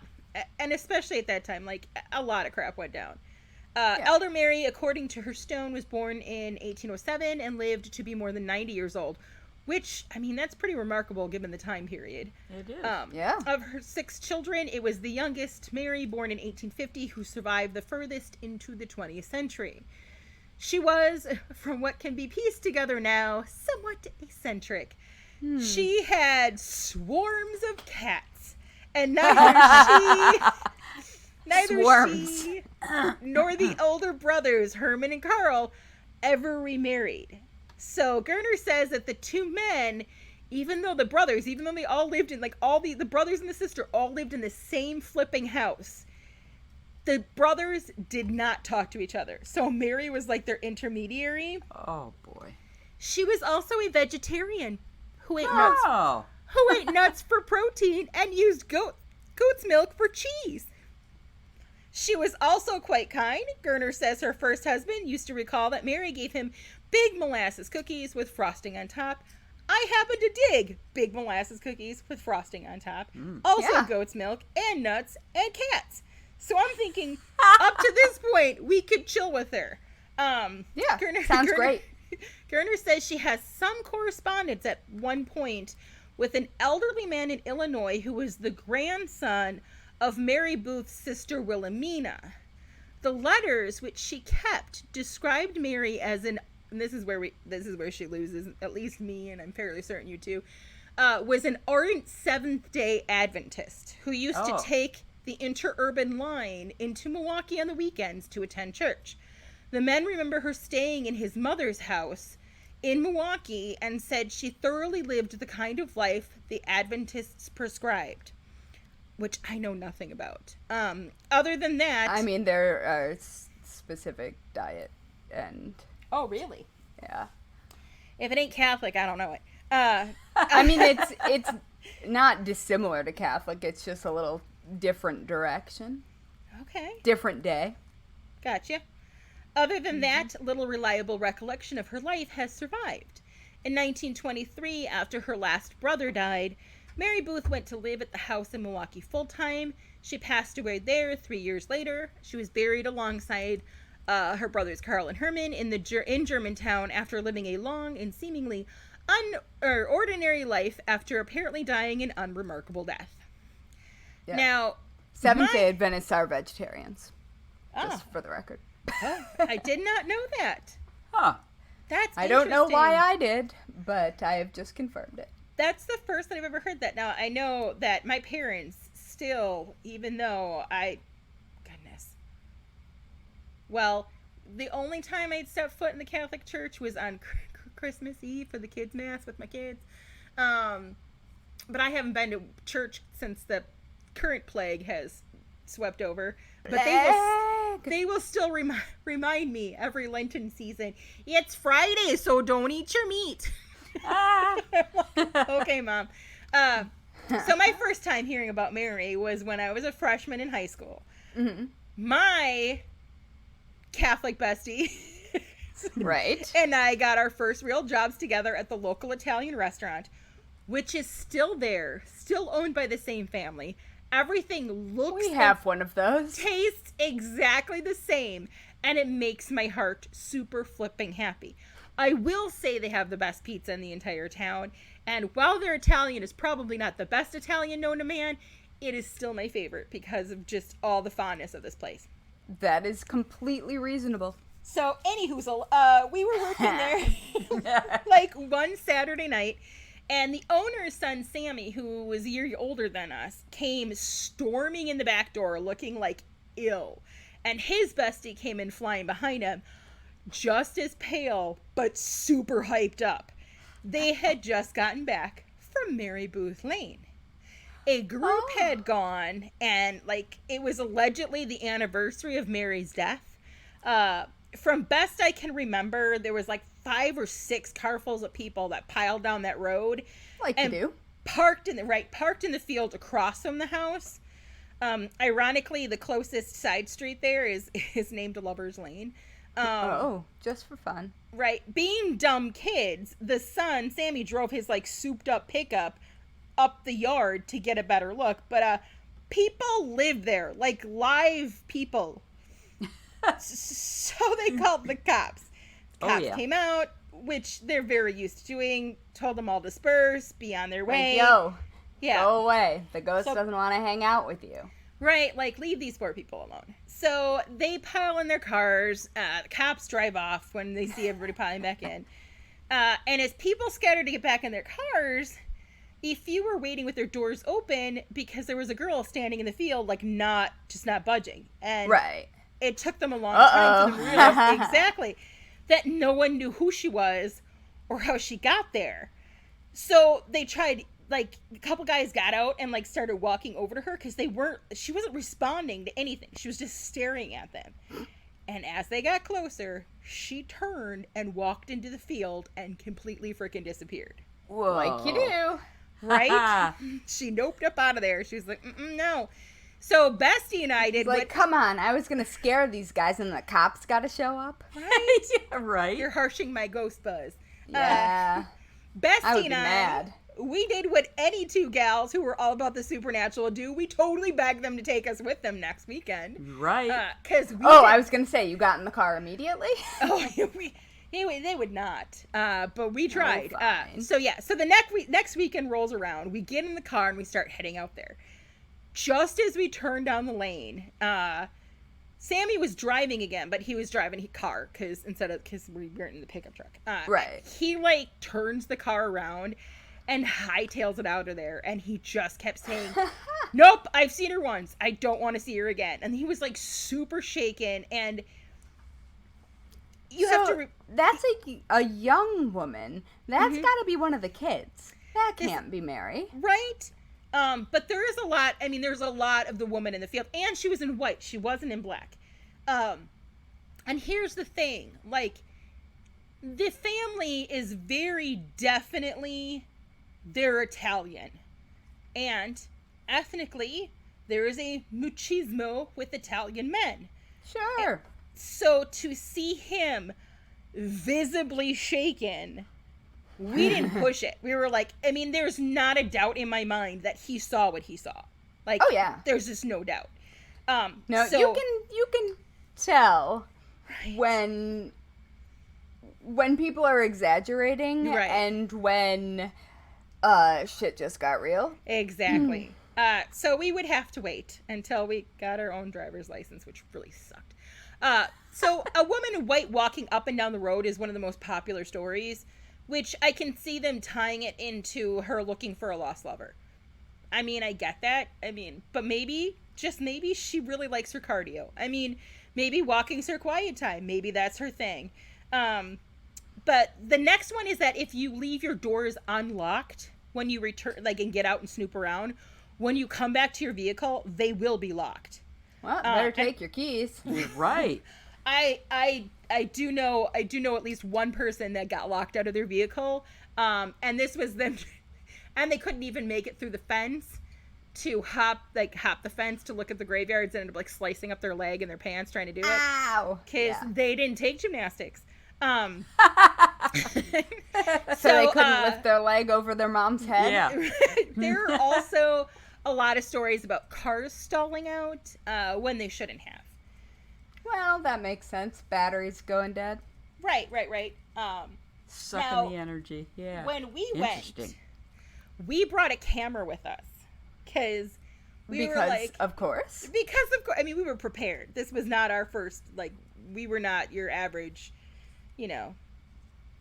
S1: and especially at that time, like a lot of crap went down. Elder Mary, according to her stone, was born in 1807 and lived to be more than 90 years old, which, I mean, that's pretty remarkable given the time period.
S4: It is.
S1: Of her 6 children, it was the youngest, Mary, born in 1850, who survived the furthest into the 20th century. She was, from what can be pieced together now, somewhat eccentric. She had swarms of cats, and neither she nor the older brothers, Herman and Carl, ever remarried. So Gerner says that the 2 men, even though they all lived in, like, all the brothers and the sister all lived in the same flipping house, the brothers did not talk to each other. So Mary was like their intermediary.
S4: Oh, boy.
S1: She was also a vegetarian who ate nuts for protein and used goat's milk for cheese. She was also quite kind. Gerner says her first husband used to recall that Mary gave him big molasses cookies with frosting on top. I happen to dig big molasses cookies with frosting on top. Also
S3: Yeah.
S1: goat's milk and nuts and cats. So I'm thinking, up to this point, we could chill with her.
S3: Yeah, sounds great.
S1: Gerner says she has some correspondence at one point with an elderly man in Illinois who was the grandson of Mary Booth's sister Wilhelmina. The letters which she kept described Mary as an, and this is where she loses at least me, and I'm fairly certain you too, was an ardent Seventh-day Adventist who used to take the interurban line into Milwaukee on the weekends to attend church. The men remember her staying in his mother's house in Milwaukee and said she thoroughly lived the kind of life the Adventists prescribed, which I know nothing about. Other than that...
S3: I mean, there are specific diet and...
S1: Oh, really?
S3: Yeah.
S1: If it ain't Catholic, I don't know it.
S3: I mean, it's not dissimilar to Catholic. It's just a little different direction.
S1: Okay.
S3: Different day.
S1: Gotcha. Other than that, little reliable recollection of her life has survived. In 1923, after her last brother died, Mary Booth went to live at the house in Milwaukee full-time. She passed away there 3 years later. She was buried alongside her brothers Carl and Herman in Germantown after living a long and seemingly ordinary life after apparently dying an unremarkable death.
S3: Yeah.
S1: Now,
S3: Seventh-day Adventists are vegetarians.
S1: Oh.
S3: Just for the record.
S1: I did not know that.
S4: Huh.
S1: That's
S3: I don't know why
S1: interesting.
S3: I did, but I have just confirmed it.
S1: That's the first time I've ever heard that. Now, I know that my parents still, even though goodness. Well, the only time I'd step foot in the Catholic Church was on Christmas Eve for the kids' mass with my kids. But I haven't been to church since the current plague has swept over. But they will still remind me every Lenten season, it's Friday, so don't eat your meat. Okay, Mom. So my first time hearing about Mary was when I was a freshman in high school.
S3: Mm-hmm.
S1: My Catholic bestie
S3: Right.
S1: and I got our first real jobs together at the local Italian restaurant, which is still there, still owned by the same family. Everything looks
S3: We have one of those.
S1: tastes exactly the same, and it makes my heart super flipping happy. I will say they have the best pizza in the entire town, and while their Italian is probably not the best Italian known to man, it is still my favorite because of just all the fondness of this place.
S3: That is completely reasonable.
S1: So, anyhoozle, we were working there like one Saturday night, and the owner's son, Sammy, who was a year older than us, came storming in the back door looking like ill. And his bestie came in flying behind him, just as pale, but super hyped up. They had just gotten back from Mary Booth Lane. A group had gone, and, it was allegedly the anniversary of Mary's death. From best I can remember, there was 5 or 6 carfuls of people that piled down that road.
S3: Like you do.
S1: Parked in the field across from the house. Ironically, the closest side street there is named Lover's Lane.
S3: Just for fun.
S1: Right. Being dumb kids, the son, Sammy, drove his souped up pickup up the yard to get a better look. But people live there, live people. So they called the cops. Cops came out, which they're very used to doing, told them all disperse, be on their way.
S3: Go away. The ghost
S1: So-
S3: doesn't want to hang out with you.
S1: Right, leave these poor people alone. So they pile in their cars. The cops drive off when they see everybody piling back in. And as people scatter to get back in their cars, a few were waiting with their doors open because there was a girl standing in the field, not budging. And
S3: Right.
S1: it took them a long time for them to realize exactly that no one knew who she was or how she got there. So they tried, a couple guys got out and started walking over to her because she wasn't responding to anything. She was just staring at them. And as they got closer, she turned and walked into the field and completely freaking disappeared.
S4: Whoa.
S3: Like you do.
S1: Right? She noped up out of there. She was like, no. So Bestie and I did
S3: Like, come on, I was going to scare these guys and the cops got to show up.
S1: Right?
S4: Yeah, right.
S1: You're harshing my ghost buzz.
S3: Yeah. I
S1: Bestie
S3: would
S1: and
S3: be mad.
S1: we did what any two gals who were all about the supernatural do. We totally begged them to take us with them next weekend.
S4: Right.
S3: I was going to say, you got in the car immediately?
S1: They would not. But we tried.
S3: fine.
S1: So the next weekend rolls around. We get in the car and we start heading out there. Just as we turn down the lane, Sammy was driving again, but he was driving a car because we weren't in the pickup truck.
S3: Right.
S1: He turns the car around and hightails it out of there, and he just kept saying, "Nope, I've seen her once. I don't want to see her again." And he was super shaken, and
S3: that's a young woman. That's got to be one of the kids. That can't be Mary,
S1: right? But there is a lot. I mean, there's a lot of the woman in the field, and she was in white. She wasn't in black. And here's the thing: the family is very definitely they're Italian, and ethnically there is a machismo with Italian men.
S3: Sure.
S1: So to see him visibly shaken, we didn't push it. We were there's not a doubt in my mind that he saw what he saw.
S3: Oh yeah.
S1: There's just no doubt.
S3: No,
S1: so,
S3: you can tell
S1: right.
S3: when people are exaggerating,
S1: right.
S3: and when shit just got real.
S1: Exactly. So we would have to wait until we got our own driver's license, which really sucked. So a woman in white walking up and down the road is one of the most popular stories, which I can see them tying it into her looking for a lost lover. I mean, I get that. I mean, but maybe, just maybe, she really likes her cardio. I mean, maybe walking's her quiet time. Maybe that's her thing. But the next one is that if you leave your doors unlocked when you return, and get out and snoop around, when you come back to your vehicle, they will be locked.
S3: Well, better take your keys.
S4: Right.
S1: I do know at least one person that got locked out of their vehicle, and this was them, and they couldn't even make it through the fence to hop the fence to look at the graveyards, and ended up slicing up their leg and their pants trying to do it.
S3: Ow!
S1: Because they didn't take gymnastics.
S3: So they couldn't lift their leg over their mom's head?
S4: Yeah.
S1: There are also a lot of stories about cars stalling out when they shouldn't have.
S3: Well, that makes sense. Batteries going dead.
S1: Right.
S4: Sucking the energy. Yeah.
S1: When we went, we brought a camera with us because
S3: of course.
S1: I mean, we were prepared. This was not our first, we were not your average,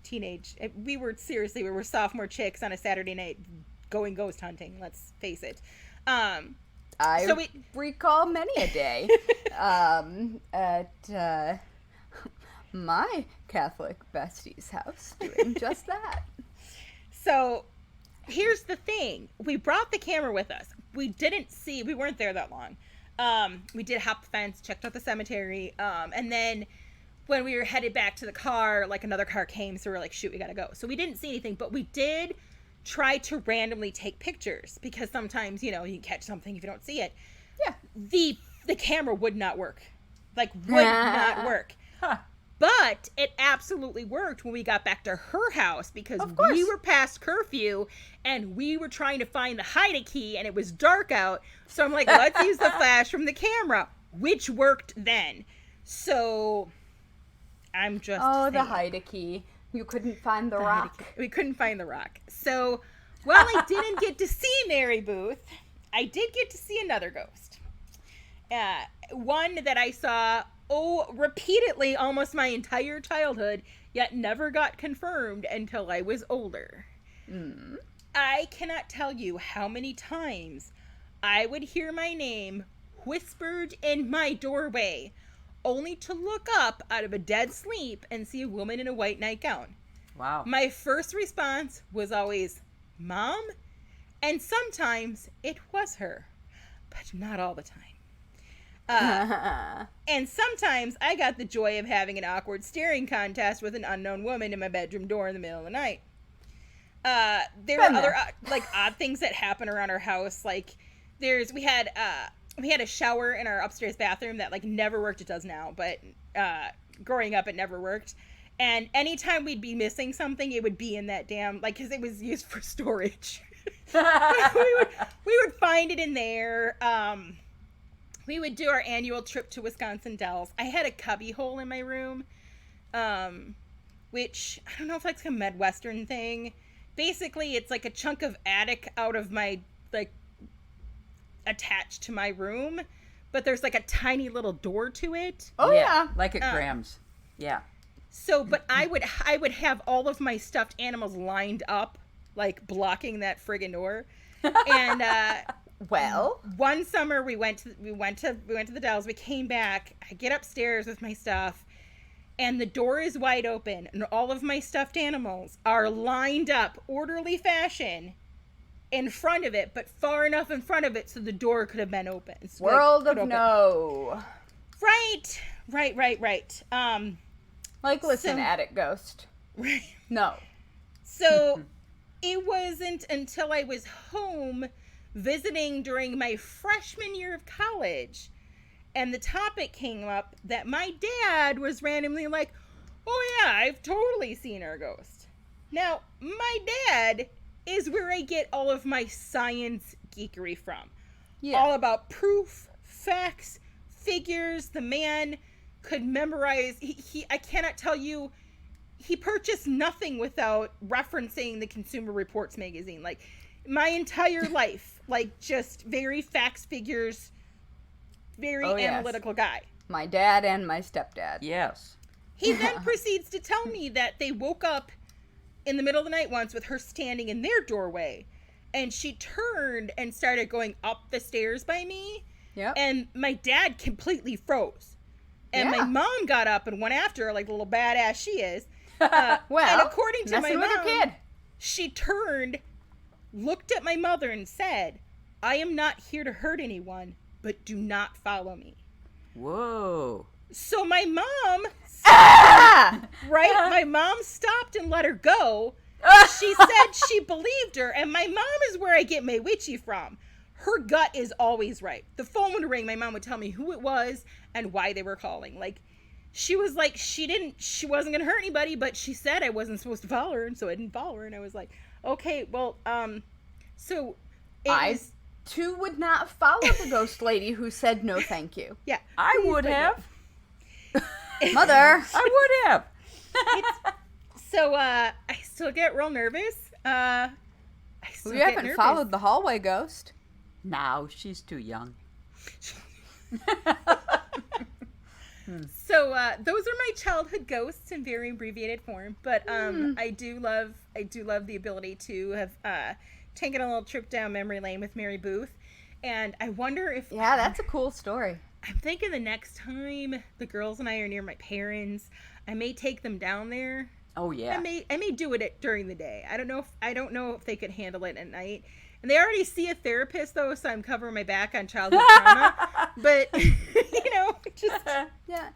S1: teenage. We were sophomore chicks on a Saturday night going ghost hunting. Let's face it.
S3: I recall many a day at my Catholic bestie's house doing just that.
S1: So here's the thing. We brought the camera with us. We weren't there that long. We did hop the fence, checked out the cemetery, and then when we were headed back to the car, another car came, so we were shoot, we gotta go. So we didn't see anything, but we did try to randomly take pictures because sometimes, you can catch something if you don't see it.
S3: Yeah.
S1: The camera would not work. Would not work.
S4: Huh.
S1: But it absolutely worked when we got back to her house because we were past curfew and we were trying to find the hide-a-key and it was dark out. So I'm let's use the flash from the camera, which worked then. So I'm just saying.
S3: The hide-a-key. You couldn't find the rock.
S1: We couldn't find the rock. So, while I didn't get to see Mary Booth, I did get to see another ghost. One that I saw, repeatedly almost my entire childhood, yet never got confirmed until I was older.
S3: Mm.
S1: I cannot tell you how many times I would hear my name whispered in my doorway, only to look up out of a dead sleep and see a woman in a white nightgown.
S4: Wow.
S1: My first response was always, Mom? And sometimes it was her, but not all the time. And sometimes I got the joy of having an awkward staring contest with an unknown woman in my bedroom door in the middle of the night. There were other odd things that happen around our house. We had we had a shower in our upstairs bathroom that like never worked. It does now, but growing up it never worked. And anytime we'd be missing something, it would be in that damn, like, because it was used for storage. we would find it in there. We would do our annual trip to Wisconsin Dells. I had a cubby hole in my room, which I don't know if that's like a Midwestern thing. Basically, it's like a chunk of attic out of my, like, attached to my room, but there's like a tiny little door to it.
S3: Oh yeah.
S4: Like at Graham's. Yeah.
S1: So, but I would have all of my stuffed animals lined up, like blocking that friggin' door. And
S3: Well,
S1: one summer we went to the Dells. We came back. I get upstairs with my stuff, and the door is wide open, and all of my stuffed animals are lined up, orderly fashion, in front of it, but far enough in front of it so the door could have been open. So
S3: world of no.
S1: Right.
S3: Like, listen,
S1: So-
S3: attic ghost.
S1: Right.
S3: No.
S1: So it wasn't until I was home visiting during my freshman year of college, and the topic came up that my dad was randomly like, oh yeah, I've totally seen our ghost. Now, my dad is where I get all of my science geekery from.
S3: Yeah.
S1: All about proof, facts, figures. The man could memorize. I cannot tell you, he purchased nothing without referencing the Consumer Reports magazine. Like, my entire life, like, just very facts, figures, very analytical guy.
S3: My dad and my stepdad.
S4: Yes.
S1: He then proceeds to tell me that they woke up in the middle of the night once with her standing in their doorway, and she turned and started going up the stairs by me.
S3: Yep.
S1: And my dad completely froze. And
S3: Yeah.
S1: my mom got up and went after her like the little badass she is.
S3: Well,
S1: and according to my
S3: messing with
S1: mom,
S3: her kid.
S1: she turned, looked at my mother and said, I am not here to hurt anyone, but do not follow me.
S4: Whoa.
S1: So my mom,
S3: Ah!
S1: right? My mom stopped and let her go. She said she believed her, and my mom is where I get my witchy from. Her gut is always right. The phone would ring, my mom would tell me who it was and why they were calling. Like, she was like, she wasn't gonna hurt anybody, but she said I wasn't supposed to follow her, and so I didn't follow her. And I was like, okay, well, so
S3: I too would not follow the ghost lady who said no thank you.
S1: yeah,
S4: I would have.
S3: Mother.
S4: I would have.
S1: So I still get real nervous. I still
S3: We
S1: get
S3: haven't
S1: nervous.
S3: followed the hallway ghost.
S4: No, she's too young.
S1: So those are my childhood ghosts in very abbreviated form, but I do love the ability to have taken a little trip down memory lane with Mary Booth, and I wonder if
S3: Yeah, that's a cool story.
S1: I'm thinking the next time the girls and I are near my parents, I may take them down there.
S4: Oh yeah.
S1: I may do it during the day. I don't know if they could handle it at night. And they already see a therapist though, so I'm covering my back on childhood trauma. But just
S3: Yeah.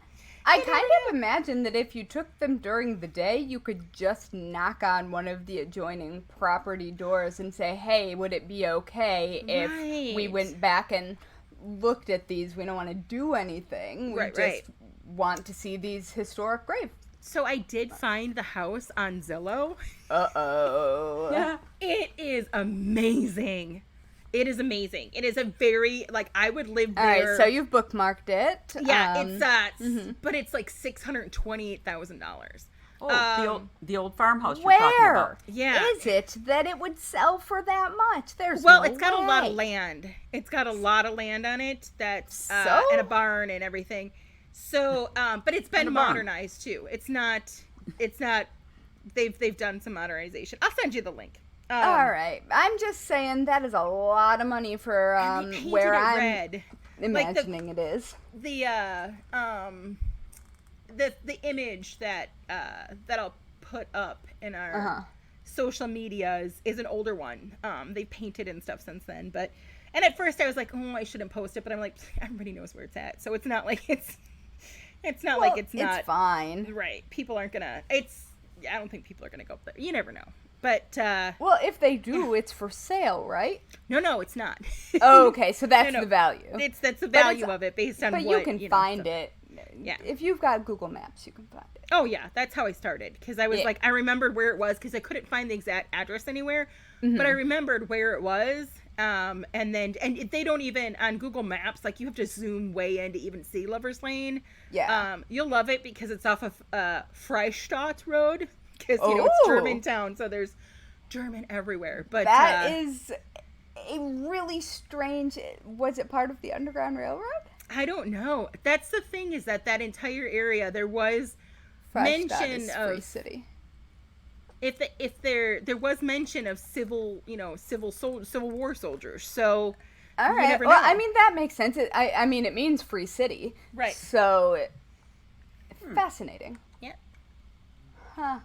S3: I kind of imagine that if you took them during the day, you could just knock on one of the adjoining property doors and say, hey, would it be okay if we
S1: Right.
S3: went back and looked at these? We don't want to do anything. We
S1: Right,
S3: just want to see these historic graves.
S1: So I did find the house on Zillow.
S3: Uh-oh.
S4: Yeah.
S1: It is amazing. It is amazing. It is a very, like, I would live there.
S3: All right, so you've bookmarked it.
S1: Yeah, but it's like $628,000.
S4: Oh, the old farmhouse you're talking
S3: Where
S4: about.
S1: Yeah.
S3: is it that it would sell for that much? There's
S1: Well,
S3: no
S1: it's got a lot of
S3: way.
S1: land. It's got a lot of land on it. That's
S3: So?
S1: and a barn and everything. So, but it's been
S4: And a barn.
S1: modernized too. It's not. They've done some modernization. I'll send you the link.
S3: All right. I'm just saying that is a lot of money for
S1: and they painted
S3: where
S1: it
S3: I'm
S1: red.
S3: imagining it is.
S1: The image that I'll put up in our social media is an older one. They painted and stuff since then, and at first I was like, oh, I shouldn't post it, but I'm like, everybody knows where it's at, so it's not like it's not like it's not
S3: It's fine.
S1: right. People aren't gonna. I don't think people are gonna go up there. You never know. But
S3: Well, if they do, it's for sale, right?
S1: no, it's not.
S3: Oh, okay, so that's
S1: No.
S3: the value.
S1: That's the
S3: But
S1: value
S3: it's-
S1: of it based on
S3: But
S1: what
S3: you can find
S1: so-
S3: it.
S1: Yeah.
S3: If you've got Google Maps, you can find it.
S1: Oh yeah, that's how I started because I was
S3: Yeah.
S1: like I remembered where it was because I couldn't find the exact address anywhere, but I remembered where it was. And they don't even on Google Maps, like you have to zoom way in to even see Lover's Lane.
S3: Yeah.
S1: You'll love it because it's off of Freistadt Road because it's
S3: Oh.
S1: Germantown, so there's German everywhere. But
S3: That is a really strange. Was it part of the Underground Railroad?
S1: I don't know. That's the thing is that entire area there was
S3: Freistadt
S1: mention
S3: is Free
S1: of
S3: City.
S1: if there was mention of civil war soldiers. So
S3: All
S1: you
S3: right.
S1: never
S3: Well,
S1: know.
S3: I mean that makes sense. I mean it means Free City.
S1: Right.
S3: So fascinating.
S1: Yeah.
S3: Huh.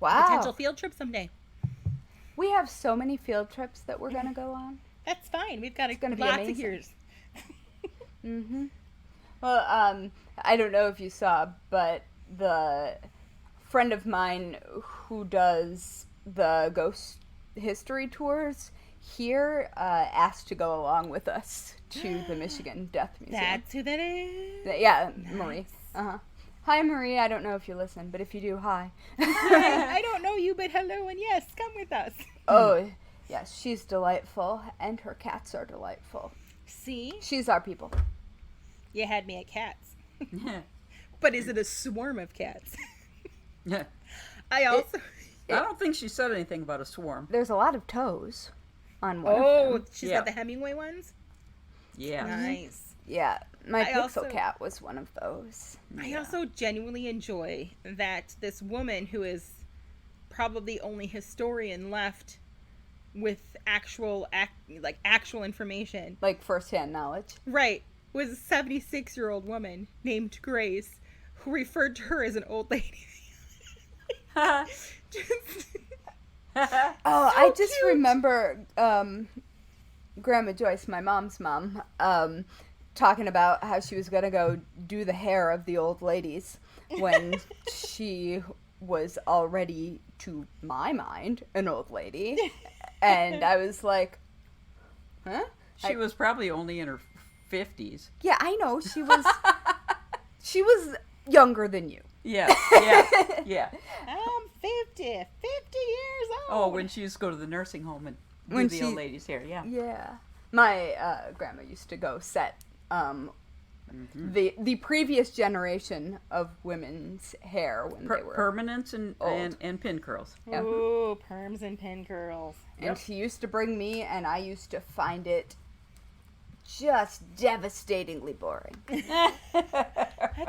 S3: Wow.
S1: Potential field trip someday.
S3: We have so many field trips that we're gonna go on.
S1: That's fine. We've got
S3: gonna be
S1: lots of
S3: amazing.
S1: years.
S3: Well, I don't know if you saw, but the friend of mine who does the ghost history tours here asked to go along with us to the Michigan Death Museum.
S1: That's who that is.
S3: Yeah, Marie. Hi, Marie. I don't know if you listen, but if you do, hi.
S1: I don't know you, but hello and yes, come with us.
S3: Oh, yes, she's delightful, and her cats are delightful.
S1: See,
S3: She's our people.
S1: you had me at cats, but is it a swarm of cats? I also.
S4: I don't think she said anything about a swarm.
S3: There's a lot of toes on one of
S1: Oh,
S3: them.
S1: she's
S4: Yeah.
S1: got the Hemingway ones.
S4: Yeah.
S1: Nice.
S3: Yeah, my
S1: I
S3: pixel
S1: also-
S3: cat was one of those.
S1: I also genuinely enjoy that this woman who is probably the only historian left with actual information,
S3: Like first-hand knowledge.
S1: right, was a 76-year-old woman named Grace who referred to her as an old lady.
S3: Oh, I just remember Grandma Joyce, my mom's mom, talking about how she was gonna go do the hair of the old ladies when she was already, to my mind, an old lady. And I was like, huh?
S4: She was probably only in her 50s.
S3: Yeah, I know. She was younger than you.
S4: Yeah. Yeah.
S1: I'm 50 years old.
S4: Oh, when she used to go to the nursing home and do
S3: When
S4: the
S3: she-
S4: old lady's hair, yeah.
S3: Yeah. My grandma used to go set the previous generation of women's hair when they were
S4: Permanents and
S3: old.
S4: pin curls.
S3: Yeah.
S1: Ooh, perms and pin curls.
S3: And she used to bring me, and I used to find it just devastatingly boring.
S1: I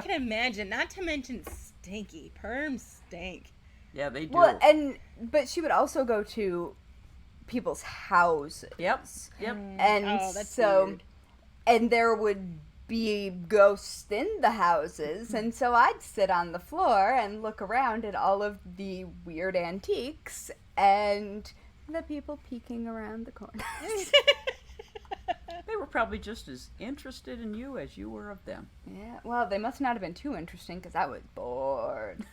S1: can imagine. Not to mention stinky. Perms stink.
S4: Yeah, they do.
S3: Well, but she would also go to people's houses.
S4: Yep.
S3: And
S1: Oh, that's
S3: so,
S1: weird.
S3: and there would be ghosts in the houses, and so I'd sit on the floor and look around at all of the weird antiques and the people peeking around the corners.
S4: They were probably just as interested in you as you were of them.
S3: Yeah, well, they must not have been too interesting because I was bored.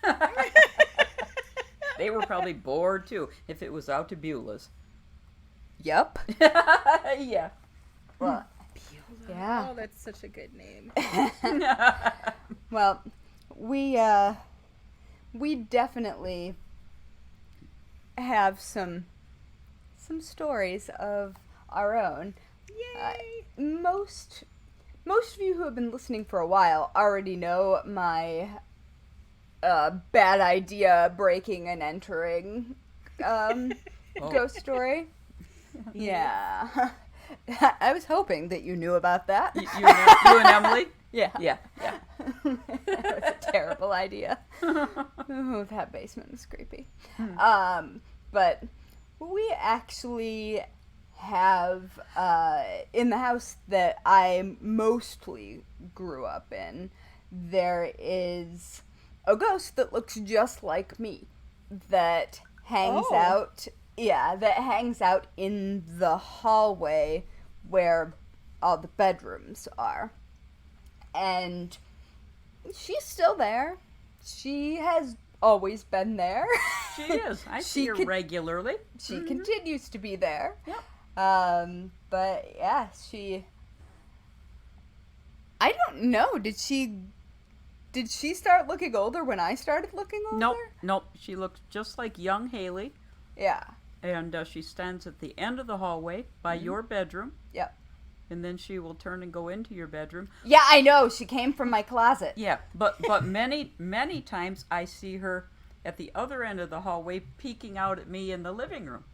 S4: They were probably bored too if it was out to Beulah's.
S3: Yup.
S4: Yeah.
S3: Well,
S1: Beulah.
S3: Yeah.
S1: Oh, that's such a good name.
S3: well, we definitely have some stories of our own.
S1: Yay!
S3: Most of you who have been listening for a while already know my bad idea breaking and entering ghost story. Yeah. I was hoping that you knew about that.
S4: You and Emily?
S3: Yeah.
S4: Yeah.
S3: That was a terrible idea. Oh, that basement was creepy. But we actually have, in the house that I mostly grew up in, there is a ghost that looks just like me that hangs
S1: Oh.
S3: out. Yeah, that hangs out in the hallway where all the bedrooms are. And she's still there. She has always been there.
S4: She is. I see her regularly.
S3: She continues to be there.
S4: Yep.
S3: But yeah, I don't know. Did she start looking older when I started looking older?
S4: Nope. She looks just like young Haley.
S3: Yeah.
S4: And she stands at the end of the hallway by your bedroom.
S3: Yep.
S4: And then she will turn and go into your bedroom.
S3: Yeah, I know. She came from my closet.
S4: Yeah, but many times I see her at the other end of the hallway peeking out at me in the living room.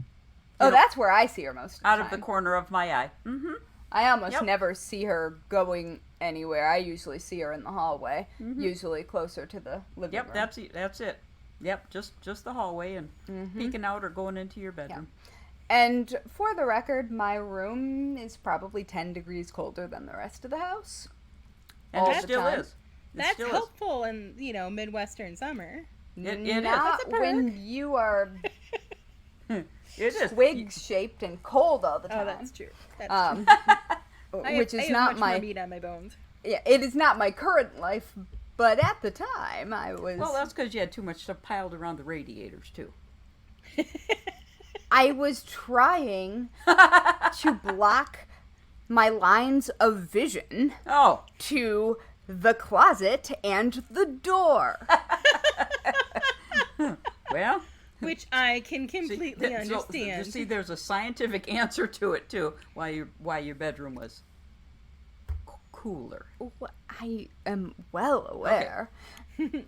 S3: Oh, that's where I see her most of the time.
S4: Out of the corner of my eye. Mm-hmm.
S3: I almost never see her going anywhere. I usually see her in the hallway, usually closer to the living room.
S4: Yep, that's it. Yep, just the hallway and peeking out or going into your bedroom.
S3: Yeah. And for the record, my room is probably 10 degrees colder than the rest of the house.
S4: And it still is.
S1: That's helpful in, Midwestern summer.
S4: It is.
S3: Not when you are
S4: It is.
S3: twig-shaped and cold all the time.
S1: Oh, that's true. That's true.
S3: Which is
S1: I have
S3: not
S1: much
S3: my
S1: more meat on my bones.
S3: Yeah, it is not my current life, but at the time I was.
S4: Well, that's because you had too much stuff piled around the radiators too.
S3: I was trying to block my lines of vision to the closet and the door.
S4: Well,
S1: which I can completely understand.
S4: See, there's a scientific answer to it too. Why your bedroom was cooler.
S3: I am well aware. Okay.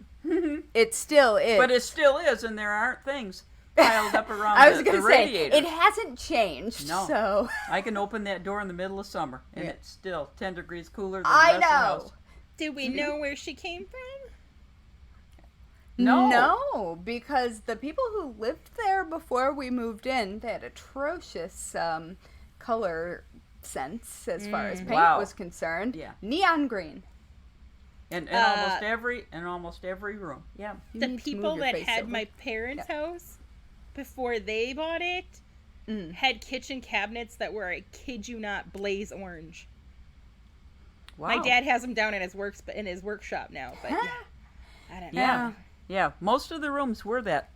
S3: It still is.
S4: But it still is, and there aren't things piled up around
S3: I was
S4: the
S3: going to say,
S4: radiator.
S3: it hasn't changed.
S4: No.
S3: So
S4: I can open that door in the middle of summer, and it's still 10 degrees cooler than the rest of the house.
S1: Did we know where she came from?
S3: No, because the people who lived there before we moved in, they had atrocious color sense as far as paint was concerned.
S4: Yeah.
S3: Neon green.
S4: In almost every room. Yeah.
S1: The people that had my parents' house before they bought it had kitchen cabinets that were, I kid you not, blaze orange.
S4: Wow.
S1: My dad has them down in his workshop now, but I don't know.
S4: Yeah. Most of the rooms were that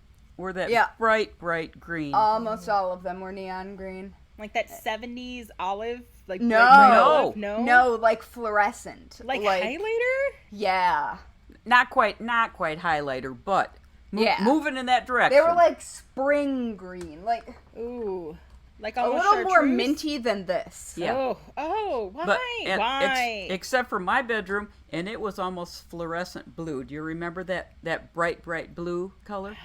S4: bright green.
S3: Almost all of them were neon green.
S1: Like that 70s olive, like
S3: no, like fluorescent,
S1: like highlighter.
S3: Yeah,
S4: not quite highlighter, but moving in that direction.
S3: They were like spring green, like
S1: like
S3: a
S1: almost
S3: little more
S1: chartreuse?
S3: Minty than this.
S4: Yeah.
S1: Oh, why?
S4: But,
S1: why?
S4: Except for my bedroom, and it was almost fluorescent blue. Do you remember that bright blue color?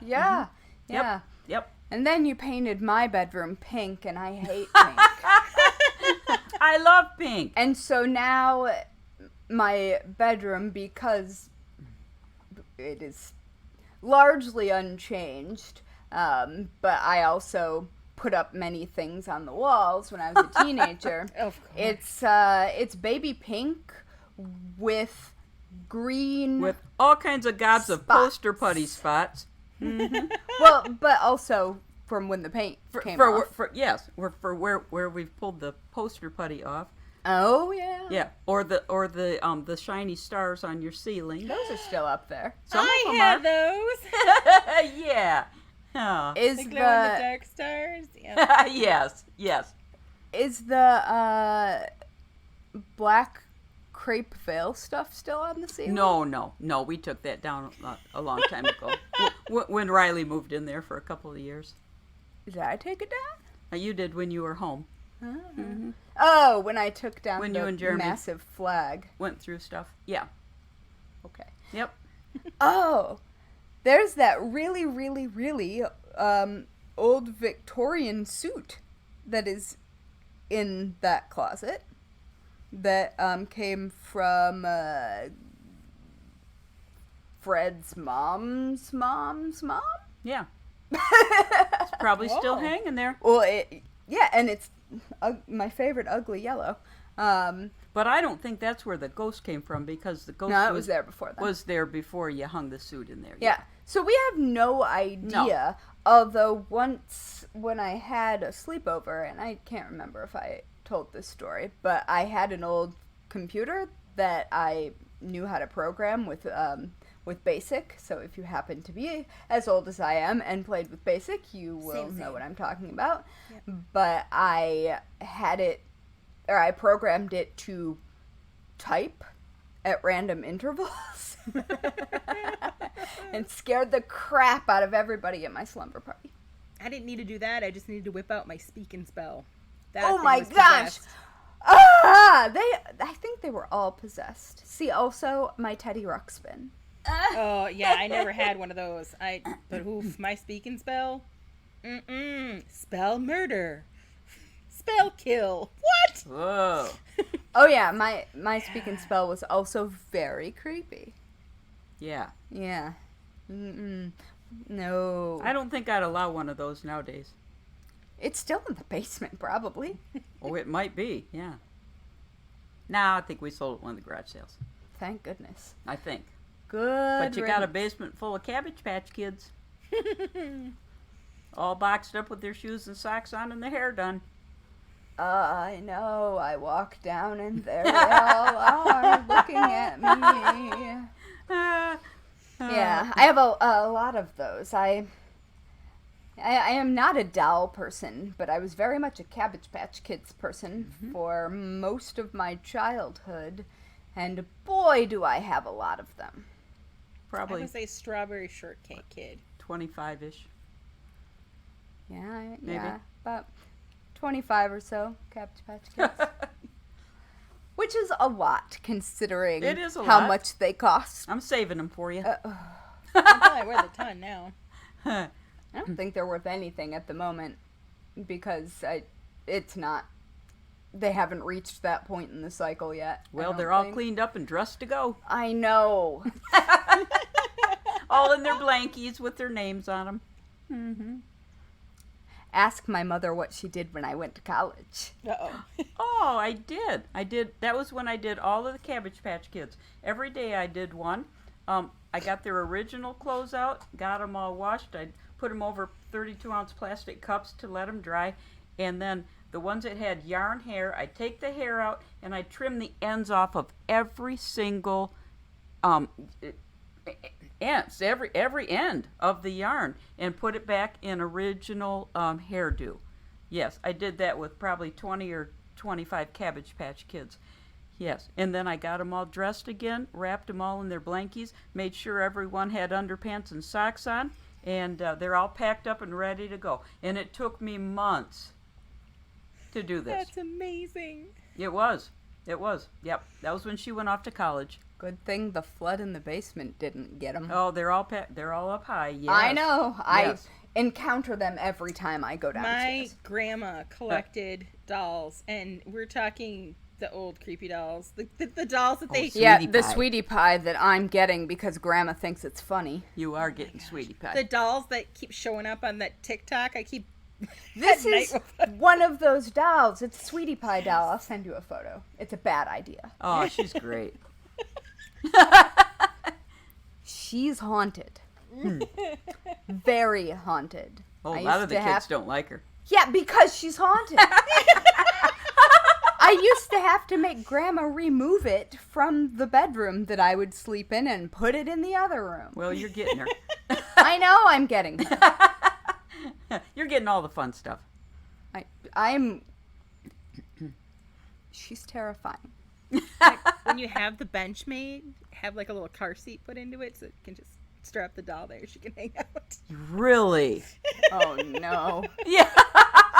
S3: Yeah. Mm-hmm. Yeah.
S4: Yep.
S3: And then you painted my bedroom pink, and I hate pink.
S4: I love pink.
S3: And so now my bedroom, because it is largely unchanged, but I also put up many things on the walls when I was a teenager.
S1: Of course.
S3: It's baby pink with green,
S4: with all kinds of gobs of poster putty spots.
S3: Mm-hmm. Well, but also from when the paint came off.
S4: For where we've pulled the poster putty off.
S3: Oh yeah.
S4: Yeah, or the shiny stars on your ceiling.
S3: Those are still up there.
S1: I have those.
S4: Yeah. Oh.
S1: Is the dark stars?
S4: Yeah. Yes.
S3: Is the black crepe veil stuff still on the ceiling?
S4: No. We took that down a long time ago when Riley moved in there for a couple of years.
S3: Did I take it down?
S4: You did when you were home.
S3: Mm-hmm. Oh, when I took down
S4: when
S3: the
S4: you and Jeremy
S3: massive flag.
S4: Went through stuff. Yeah.
S3: Okay.
S4: Yep.
S3: Oh, there's that really, really, really old Victorian suit that is in that closet that came from Fred's mom's mom.
S4: Yeah. It's probably still hanging there.
S3: Well, and it's my favorite ugly yellow.
S4: But I don't think that's where the ghost came from, because the ghost
S3: was there before that.
S4: Was there before you hung the suit in there.
S3: Yeah. So we have no idea. Although once when I had a sleepover, and I can't remember if I told this story, but I had an old computer that I knew how to program with with BASIC, so if you happen to be as old as I am and played with BASIC, you will know what I'm talking about. Yep. But I I programmed it to type at random intervals and scared the crap out of everybody at my slumber party.
S1: I didn't need to do that. I just needed to whip out my speak and spell.
S3: Oh my gosh! Ah! I think they were all possessed. See, also, my Teddy Ruxpin.
S1: Oh, yeah, I never had one of those. But oof, my speak and spell? Spell murder. Spell kill. What?
S4: Whoa.
S3: Oh, yeah, my speak and spell was also very creepy.
S4: Yeah.
S3: Yeah. No.
S4: I don't think I'd allow one of those nowadays.
S3: It's still in the basement, probably.
S4: Oh, it might be, yeah. Nah, I think we sold it at one of the garage sales.
S3: Thank goodness.
S4: I think.
S3: Good.
S4: But you got a basement full of Cabbage Patch Kids. All boxed up with their shoes and socks on and their hair done.
S3: I know. I walk down and there they all are looking at me. Yeah, I have a lot of those. I am not a doll person, but I was very much a Cabbage Patch Kids person for most of my childhood, and boy, do I have a lot of them.
S4: Probably.
S1: I would say Strawberry Shortcake Kid.
S4: 25-ish.
S3: Yeah,
S4: maybe.
S3: yeah, about 25 or so Cabbage Patch Kids. Which is a lot, considering
S4: It is a
S3: how
S4: lot.
S3: much they cost.
S4: I'm saving them for you.
S1: I'm probably worth a ton now.
S3: I don't think they're worth anything at the moment, because it's not. They haven't reached that point in the cycle yet.
S4: Well, they're all cleaned up and dressed to go.
S3: I know.
S4: All in their blankies with their names on them. Mm-hmm.
S3: Ask my mother what she did when I went to college.
S1: Uh-oh.
S4: Oh, I did. That was when I did all of the Cabbage Patch Kids. Every day I did one. I got their original clothes out, got them all washed. I put them over 32-ounce plastic cups to let them dry. And then the ones that had yarn hair, I take the hair out and I trim the ends off of every single ends, every end of the yarn, and put it back in original hairdo. Yes, I did that with probably 20 or 25 Cabbage Patch Kids. Yes, and then I got them all dressed again, wrapped them all in their blankies, made sure everyone had underpants and socks on, and they're all packed up and ready to go. And it took me months to do this.
S1: That's amazing.
S4: It was. Yep, that was when she went off to college.
S3: Good thing the flood in the basement didn't get them.
S4: Oh, they're all up high. Yes.
S3: I know.
S4: Yes.
S3: I encounter them every time I go downstairs.
S1: My grandma collected dolls, and we're talking the old creepy dolls. The dolls that they...
S3: Yeah,
S4: Sweetie
S3: the
S4: pie.
S3: sweetie pie that I'm getting because Grandma thinks it's funny.
S4: You are getting sweetie pie.
S1: The dolls that keep showing up on that TikTok, I keep...
S3: This
S1: at night
S3: is
S1: with-
S3: one of those dolls. It's a sweetie pie doll. I'll send you a photo. It's a bad idea.
S4: Oh, she's great.
S3: She's haunted. Very haunted.
S4: Oh, a
S3: I
S4: lot
S3: used
S4: of the
S3: to
S4: kids don't like her.
S3: Yeah, because she's haunted. I used to have to make Grandma remove it from the bedroom that I would sleep in and put it in the other room.
S4: Well, you're getting her.
S3: I know I'm getting her.
S4: You're getting all the fun stuff.
S3: I'm... She's terrifying.
S1: When you have the bench made, have like a little car seat put into it so it can just strap the doll there. She can hang out.
S4: Really?
S3: Oh, no.
S4: Yeah.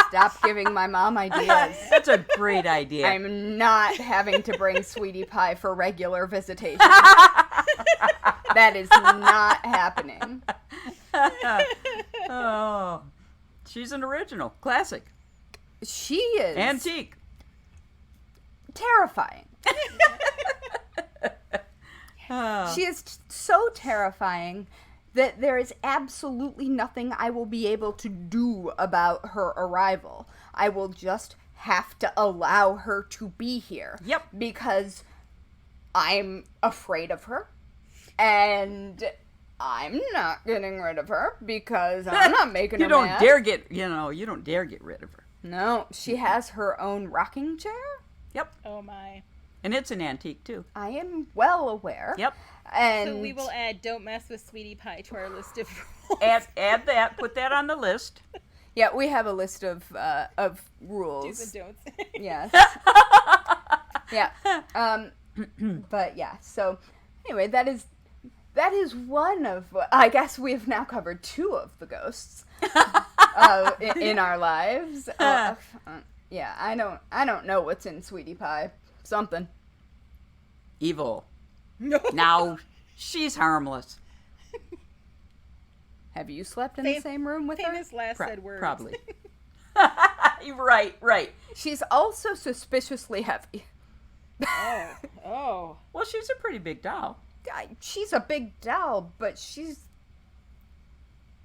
S3: Stop giving my mom ideas.
S4: That's a great idea.
S3: I'm not having to bring sweetie pie for regular visitation. That is not happening.
S4: Oh, she's an original, classic,
S3: She is
S4: antique.
S3: terrifying.
S4: Oh.
S3: She is so terrifying that there is absolutely nothing I will be able to do about her arrival. I will just have to allow her to be here.
S4: Yep.
S3: Because I'm afraid of her. And I'm not getting rid of her because I'm not making
S4: You
S3: her
S4: don't
S3: mad.
S4: dare get, you don't dare get rid of her.
S3: No, she has her own rocking chair.
S4: Yep.
S1: Oh my.
S4: And it's an antique, too.
S3: I am well aware.
S4: Yep.
S3: And
S1: So we will add "Don't mess with Sweetie Pie" to our list of rules.
S4: Add that. Put that on the list.
S3: yeah, we have a list of rules.
S1: Do's and don'ts.
S3: Yes. yeah. But yeah. So anyway, that is one of. I guess we have now covered 2 of the ghosts in our lives. Yeah, I don't know what's in Sweetie Pie. Something.
S4: Evil.
S1: No.
S4: Now, she's harmless.
S3: Have you slept in the same room with her?
S1: Famous last said words.
S4: Probably. Right.
S3: She's also suspiciously heavy.
S1: Oh.
S4: Well, she's a pretty big doll.
S3: She's a big doll, but she's...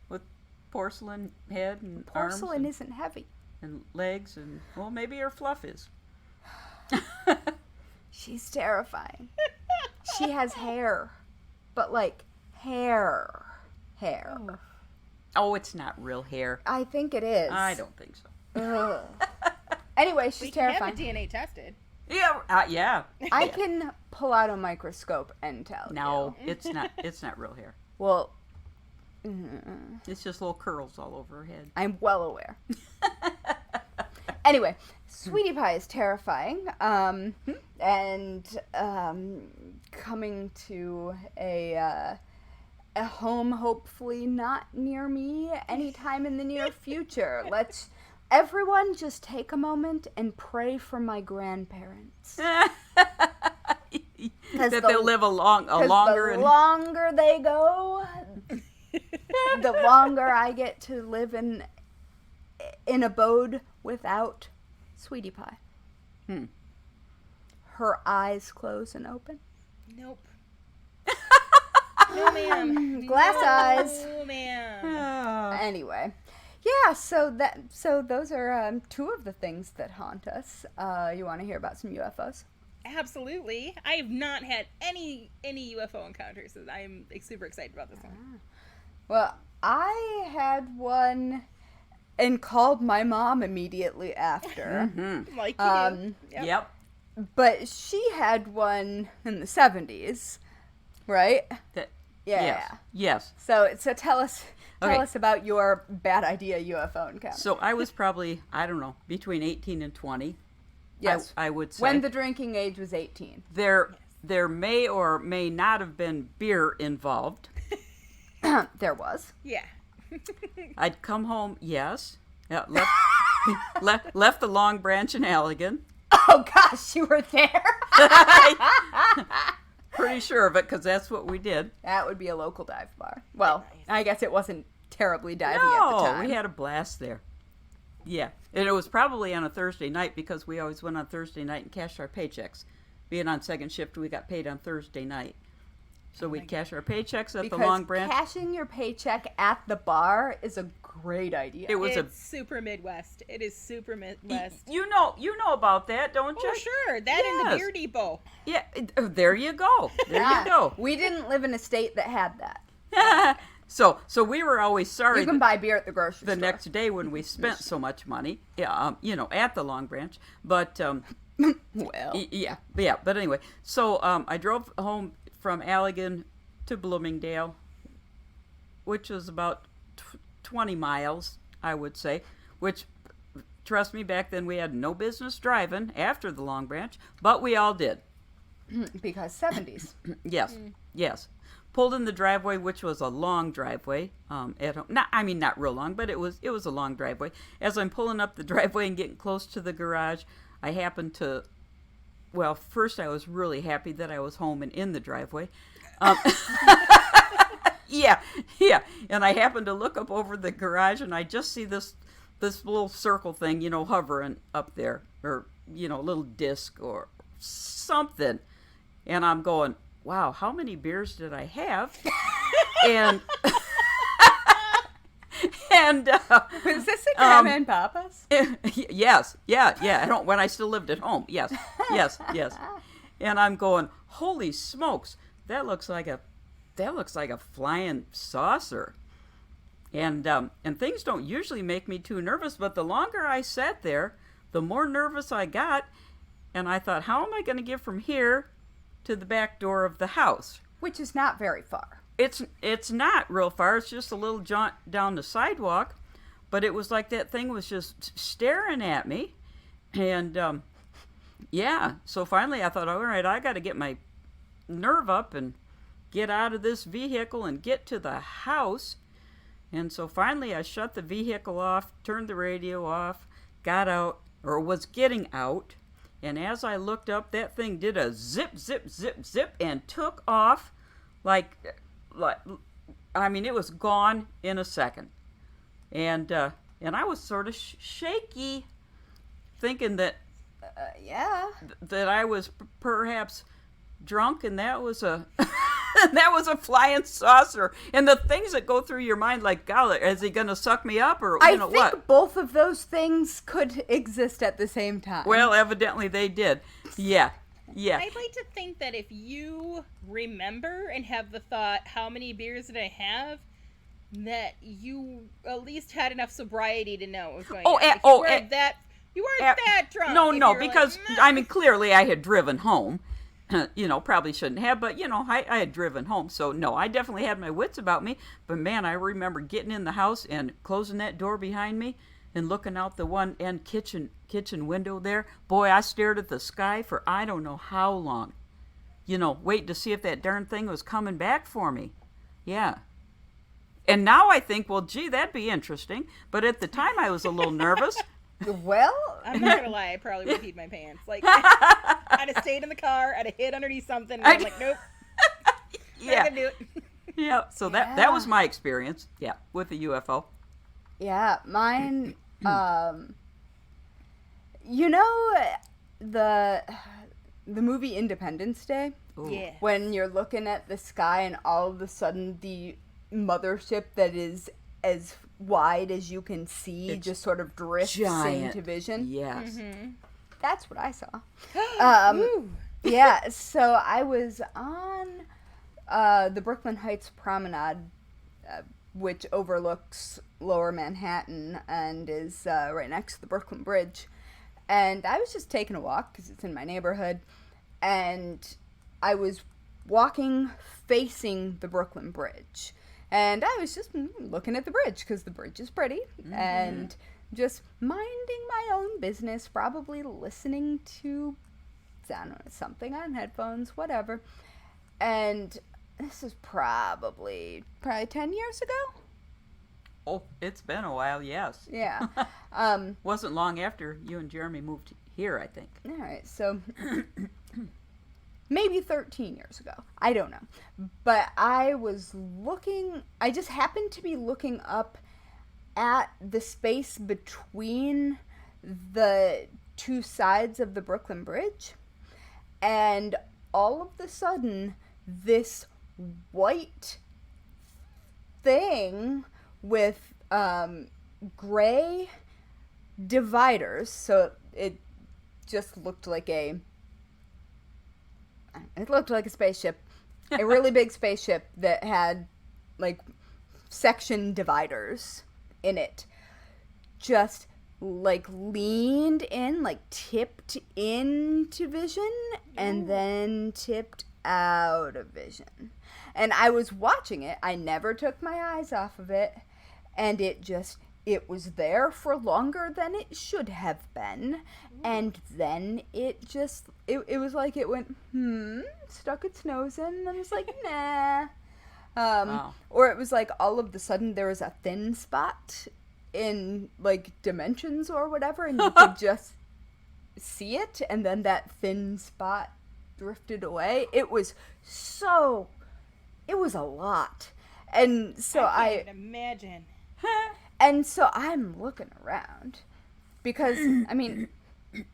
S4: With porcelain head and
S3: Porcelain
S4: arms
S3: isn't heavy.
S4: and legs and, well, maybe her fluff is.
S3: She's terrifying. She has hair. But, like, hair.
S4: Oh, it's not real hair.
S3: I think it is.
S4: I don't think so.
S3: Ugh. Anyway, she's
S1: We can
S3: terrifying.
S1: have the DNA tested.
S4: Yeah.
S3: I can pull out a microscope and tell
S4: No,
S3: you.
S4: it's not real hair.
S3: Well,
S4: It's just little curls all over her head.
S3: I'm well aware. Anyway, Sweetie Pie is terrifying, and coming to a home hopefully not near me anytime in the near future. Let's everyone just take a moment and pray for my grandparents.
S4: That they'll live a longer
S3: The longer they go, the longer I get to live in abode without Sweetie Pie. Her eyes close and open.
S1: Nope. No, ma'am.
S3: Glass eyes.
S1: No, ma'am.
S3: Anyway, yeah. So those are 2 of the things that haunt us. You want to hear about some UFOs?
S1: Absolutely. I have not had any UFO encounters, so I'm super excited about this one.
S3: Well, I had one and called my mom immediately after.
S1: Like you do.
S4: Yep.
S3: But she had one in the 70s, right? Yeah.
S4: Yes.
S3: So tell us
S4: Okay.
S3: about your bad idea UFO encounter.
S4: So I was probably, I don't know, between 18 and 20.
S3: Yes.
S4: I would say.
S3: When the drinking age was 18.
S4: There may or may not have been beer involved.
S3: There was.
S1: Yeah.
S4: I'd come home, yes. Yeah, left the Long Branch in Allegan.
S3: Oh gosh, you were there.
S4: Pretty sure of it, because that's what we did.
S3: That would be a local dive bar. Well, I guess it wasn't terribly divey at the
S4: No,
S3: time.
S4: we had a blast there. Yeah, and it was probably on a Thursday night because we always went on Thursday night and cashed our paychecks. Being on second shift, we got paid on Thursday night. So we'd cash our paychecks at
S3: because
S4: the Long Branch.
S3: cashing your paycheck at the bar is a great idea.
S4: It was
S1: It's super Midwest. It is super Midwest.
S4: You know about that, don't you?
S1: Oh, sure. That and the
S4: Yes.
S1: Beer Depot.
S4: Yeah, there you go. There you go.
S3: We didn't live in a state that had that.
S4: So we were always sorry
S3: You can buy beer at the grocery
S4: the
S3: store.
S4: next day when we spent so much money, at the Long Branch. But
S3: Well,
S4: yeah. But anyway, so I drove home from Allegan to Bloomingdale, which was about 20 miles, I would say. Which, trust me, back then we had no business driving after the Long Branch, but we all did.
S3: because 70s.
S4: Yes. Pulled in the driveway, which was a long driveway at home. Not real long, but it was a long driveway. As I'm pulling up the driveway and getting close to the garage, I happened to, well, first I was really happy that I was home and in the driveway. Yeah. And I happened to look up over the garage and I just see this little circle thing, hovering up there, or, a little disc or something. And I'm going, wow, how many beers did I have? And
S3: Was this a Grandma and Papa's?
S4: yes, yeah. When I still lived at home, yes. And I'm going, holy smokes, that looks like a flying saucer. And things don't usually make me too nervous, but the longer I sat there, the more nervous I got. And I thought, how am I going to get from here to the back door of the house?
S3: Which is not very far.
S4: It's not real far. It's just a little jaunt down the sidewalk. But it was like that thing was just staring at me. And, yeah. So finally I thought, all right, I got to get my nerve up and get out of this vehicle and get to the house. And so finally I shut the vehicle off, turned the radio off, got out, or was getting out. And as I looked up, that thing did a zip, zip, zip, zip, and took off like I mean, it was gone in a second. And I was sort of shaky, thinking that that I was perhaps drunk, and that was a that was a flying saucer. And the things that go through your mind, like, golly, is he going to suck me up, or
S3: I
S4: you know
S3: think
S4: what?
S3: both of those things could exist at the same time.
S4: Well, evidently they did. Yeah.
S1: I'd like to think that if you remember and have the thought, how many beers did I have, that you at least had enough sobriety to know what was going on. You weren't that drunk.
S4: No, because, I mean, clearly I had driven home. You know, probably shouldn't have, but, you know, I had driven home. So, no, I definitely had my wits about me. But, man, I remember getting in the house and closing that door behind me and looking out the one end kitchen window there. Boy, I stared at the sky for I don't know how long. You know, waiting to see if that darn thing was coming back for me. Yeah. And now I think, well, gee, that'd be interesting. But at the time I was a little nervous.
S3: Well,
S1: I'm not gonna lie, I probably would have peed my pants. Like, I'd have stayed in the car, I'd have hid underneath something, and I'm like, nope.
S4: Yeah.
S1: Not gonna do it.
S4: Yeah. So that was my experience. Yeah, with the UFO.
S3: Yeah, mine. You know the movie Independence Day.
S4: Ooh.
S1: Yeah.
S3: When you're looking at the sky and all of a sudden the mothership that is as wide as you can see just sort of drifts into vision.
S4: Yes.
S1: Mm-hmm.
S3: That's what I saw. Yeah, so I was on the Brooklyn Heights Promenade, which overlooks Lower Manhattan and is right next to the Brooklyn Bridge. And I was just taking a walk because it's in my neighborhood. And I was walking facing the Brooklyn Bridge. And I was just looking at the bridge because the bridge is pretty. Mm-hmm. And just minding my own business, probably listening to, I don't know, something on headphones, whatever. And this is probably 10 years ago.
S4: Oh, it's been a while, yes.
S3: Yeah.
S4: Wasn't long after you and Jeremy moved here, I think.
S3: All right, so maybe 13 years ago. I don't know. But I just happened to be looking up at the space between the two sides of the Brooklyn Bridge. And all of a sudden, this white thing with gray dividers, so it just looked like a spaceship, a really big spaceship that had like section dividers in it, just like leaned in, like tipped into vision and then tipped out of vision. And I was watching it. I never took my eyes off of it. And it was there for longer than it should have been. And then it was like it went, stuck its nose in, and I was like, nah.
S4: Wow.
S3: Or it was like all of a sudden there was a thin spot in like dimensions or whatever, and you could just see it, and then that thin spot drifted away. It was a lot. And so
S1: I can't even imagine.
S3: And so I'm looking around because, I mean,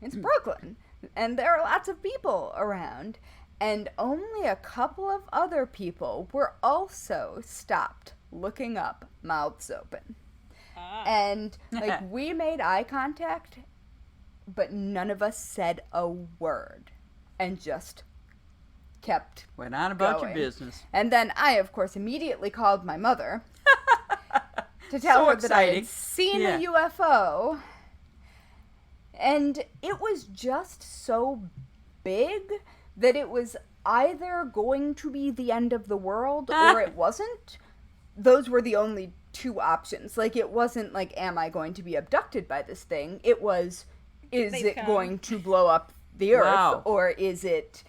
S3: it's Brooklyn and there are lots of people around, and only a couple of other people were also stopped looking up, mouths open. And like we made eye contact, but none of us said a word and just went
S4: on about
S3: going.
S4: Your business.
S3: And then I, of course, immediately called my mother to tell her that I had seen a UFO. And it was just so big that it was either going to be the end of the world or it wasn't. Those were the only two options. Like, it wasn't like, am I going to be abducted by this thing? It was, is it going to blow up the earth?
S4: Wow.
S3: Or is it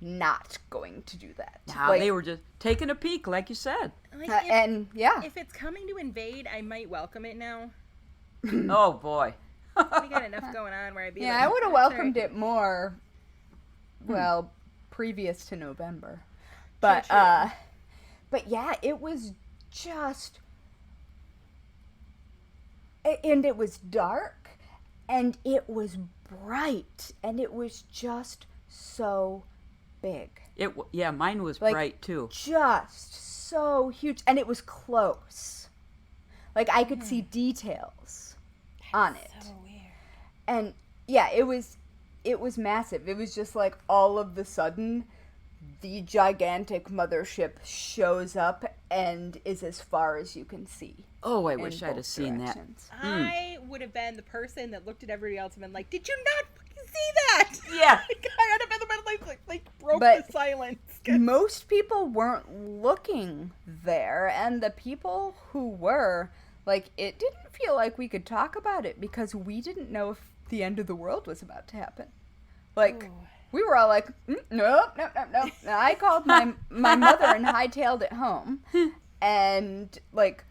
S3: not going to do that?
S4: Now,
S3: Like,
S4: they were just taking a peek, like you said.
S1: Like,
S3: and yeah.
S1: if it's coming to invade, I might welcome it now.
S4: Oh, boy.
S1: We got enough going on where I'd be
S3: Yeah,
S1: like,
S3: I would have
S1: "That's
S3: welcomed
S1: right."
S3: it more, well, previous to November. But,
S1: True.
S3: but yeah, it was just, and it was dark, and it was bright, and it was just so big.
S4: Yeah, mine was
S3: Like,
S4: bright, too.
S3: Just so huge, and it was close. Like, I could see details on it.
S1: So weird.
S3: And yeah, it was massive. It was just like all of the sudden the gigantic mothership shows up and is as far as you can see.
S4: Oh, I
S3: in
S4: wish I'd have
S3: both
S4: seen that.
S3: directions.
S1: I would have been the person that looked at everybody else and been like, "Did you not fucking see that?"
S4: Yeah.
S1: I would have been the one like broke
S3: But-
S1: the silence.
S3: Most people weren't looking there, and the people who were, like, it didn't feel like we could talk about it because we didn't know if the end of the world was about to happen. Like,
S1: Ooh.
S3: we were all like, nope. I called my mother and hightailed it home. And, like,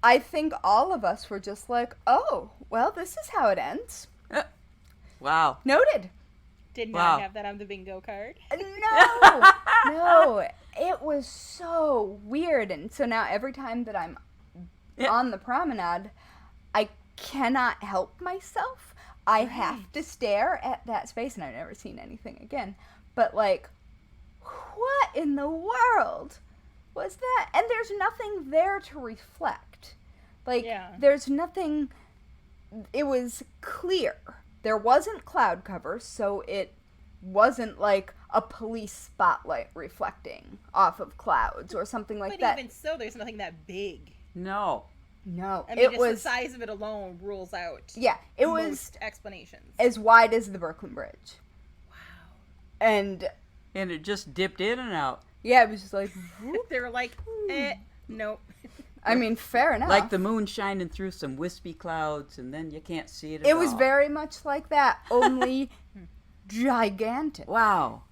S3: I think all of us were just like, oh, well, this is how it ends.
S4: Wow.
S3: Noted.
S1: Did
S4: Wow.
S1: not have that on the bingo card.
S3: No, it was so weird. And so now every time that I'm on the promenade, I cannot help myself. I have to stare at that space, and I've never seen anything again. But, like, what in the world was that? And there's nothing there to reflect. Like,
S1: Yeah.
S3: there's nothing. It was clear. There wasn't cloud cover, so it wasn't like a police spotlight reflecting off of clouds or something like
S1: But
S3: that.
S1: even so, there's nothing that big.
S4: No.
S3: No,
S1: I mean,
S3: it
S1: just
S3: was.
S1: the size of it alone rules out.
S3: Yeah, it was
S1: most explanations.
S3: as wide as the Brooklyn Bridge.
S1: Wow.
S3: And
S4: And it just dipped in and out.
S3: yeah, it was just like, whoop.
S1: They were like, nope.
S3: I mean, fair enough.
S4: Like the moon shining through some wispy clouds, and then you can't see it at
S3: it was
S4: all.
S3: very much like that, only gigantic.
S4: Wow.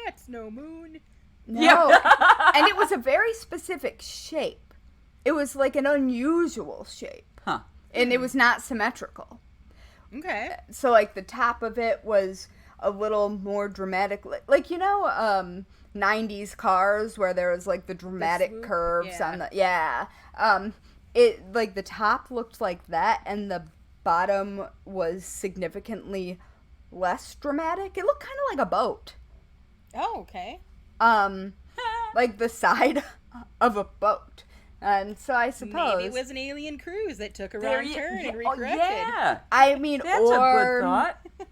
S1: That's no moon.
S3: No, and it was a very specific shape. It was like an unusual shape,
S4: Huh.
S3: and it was not symmetrical.
S1: Okay.
S3: So, like, the top of it was a little more dramatic, like, you know, 90s cars where there was, like, the dramatic
S1: swoop?
S3: curves
S1: Yeah.
S3: on the, it, like, the top looked like that, and the bottom was significantly less dramatic. It looked kind of like a boat.
S1: Oh, okay.
S3: Like the side of a boat. And so I suppose...
S1: Maybe it was an alien cruise that took a
S4: There
S1: wrong
S4: you-
S1: turn and
S4: oh,
S1: recorrected.
S4: yeah.
S3: I mean,
S4: That's
S3: or,
S4: a good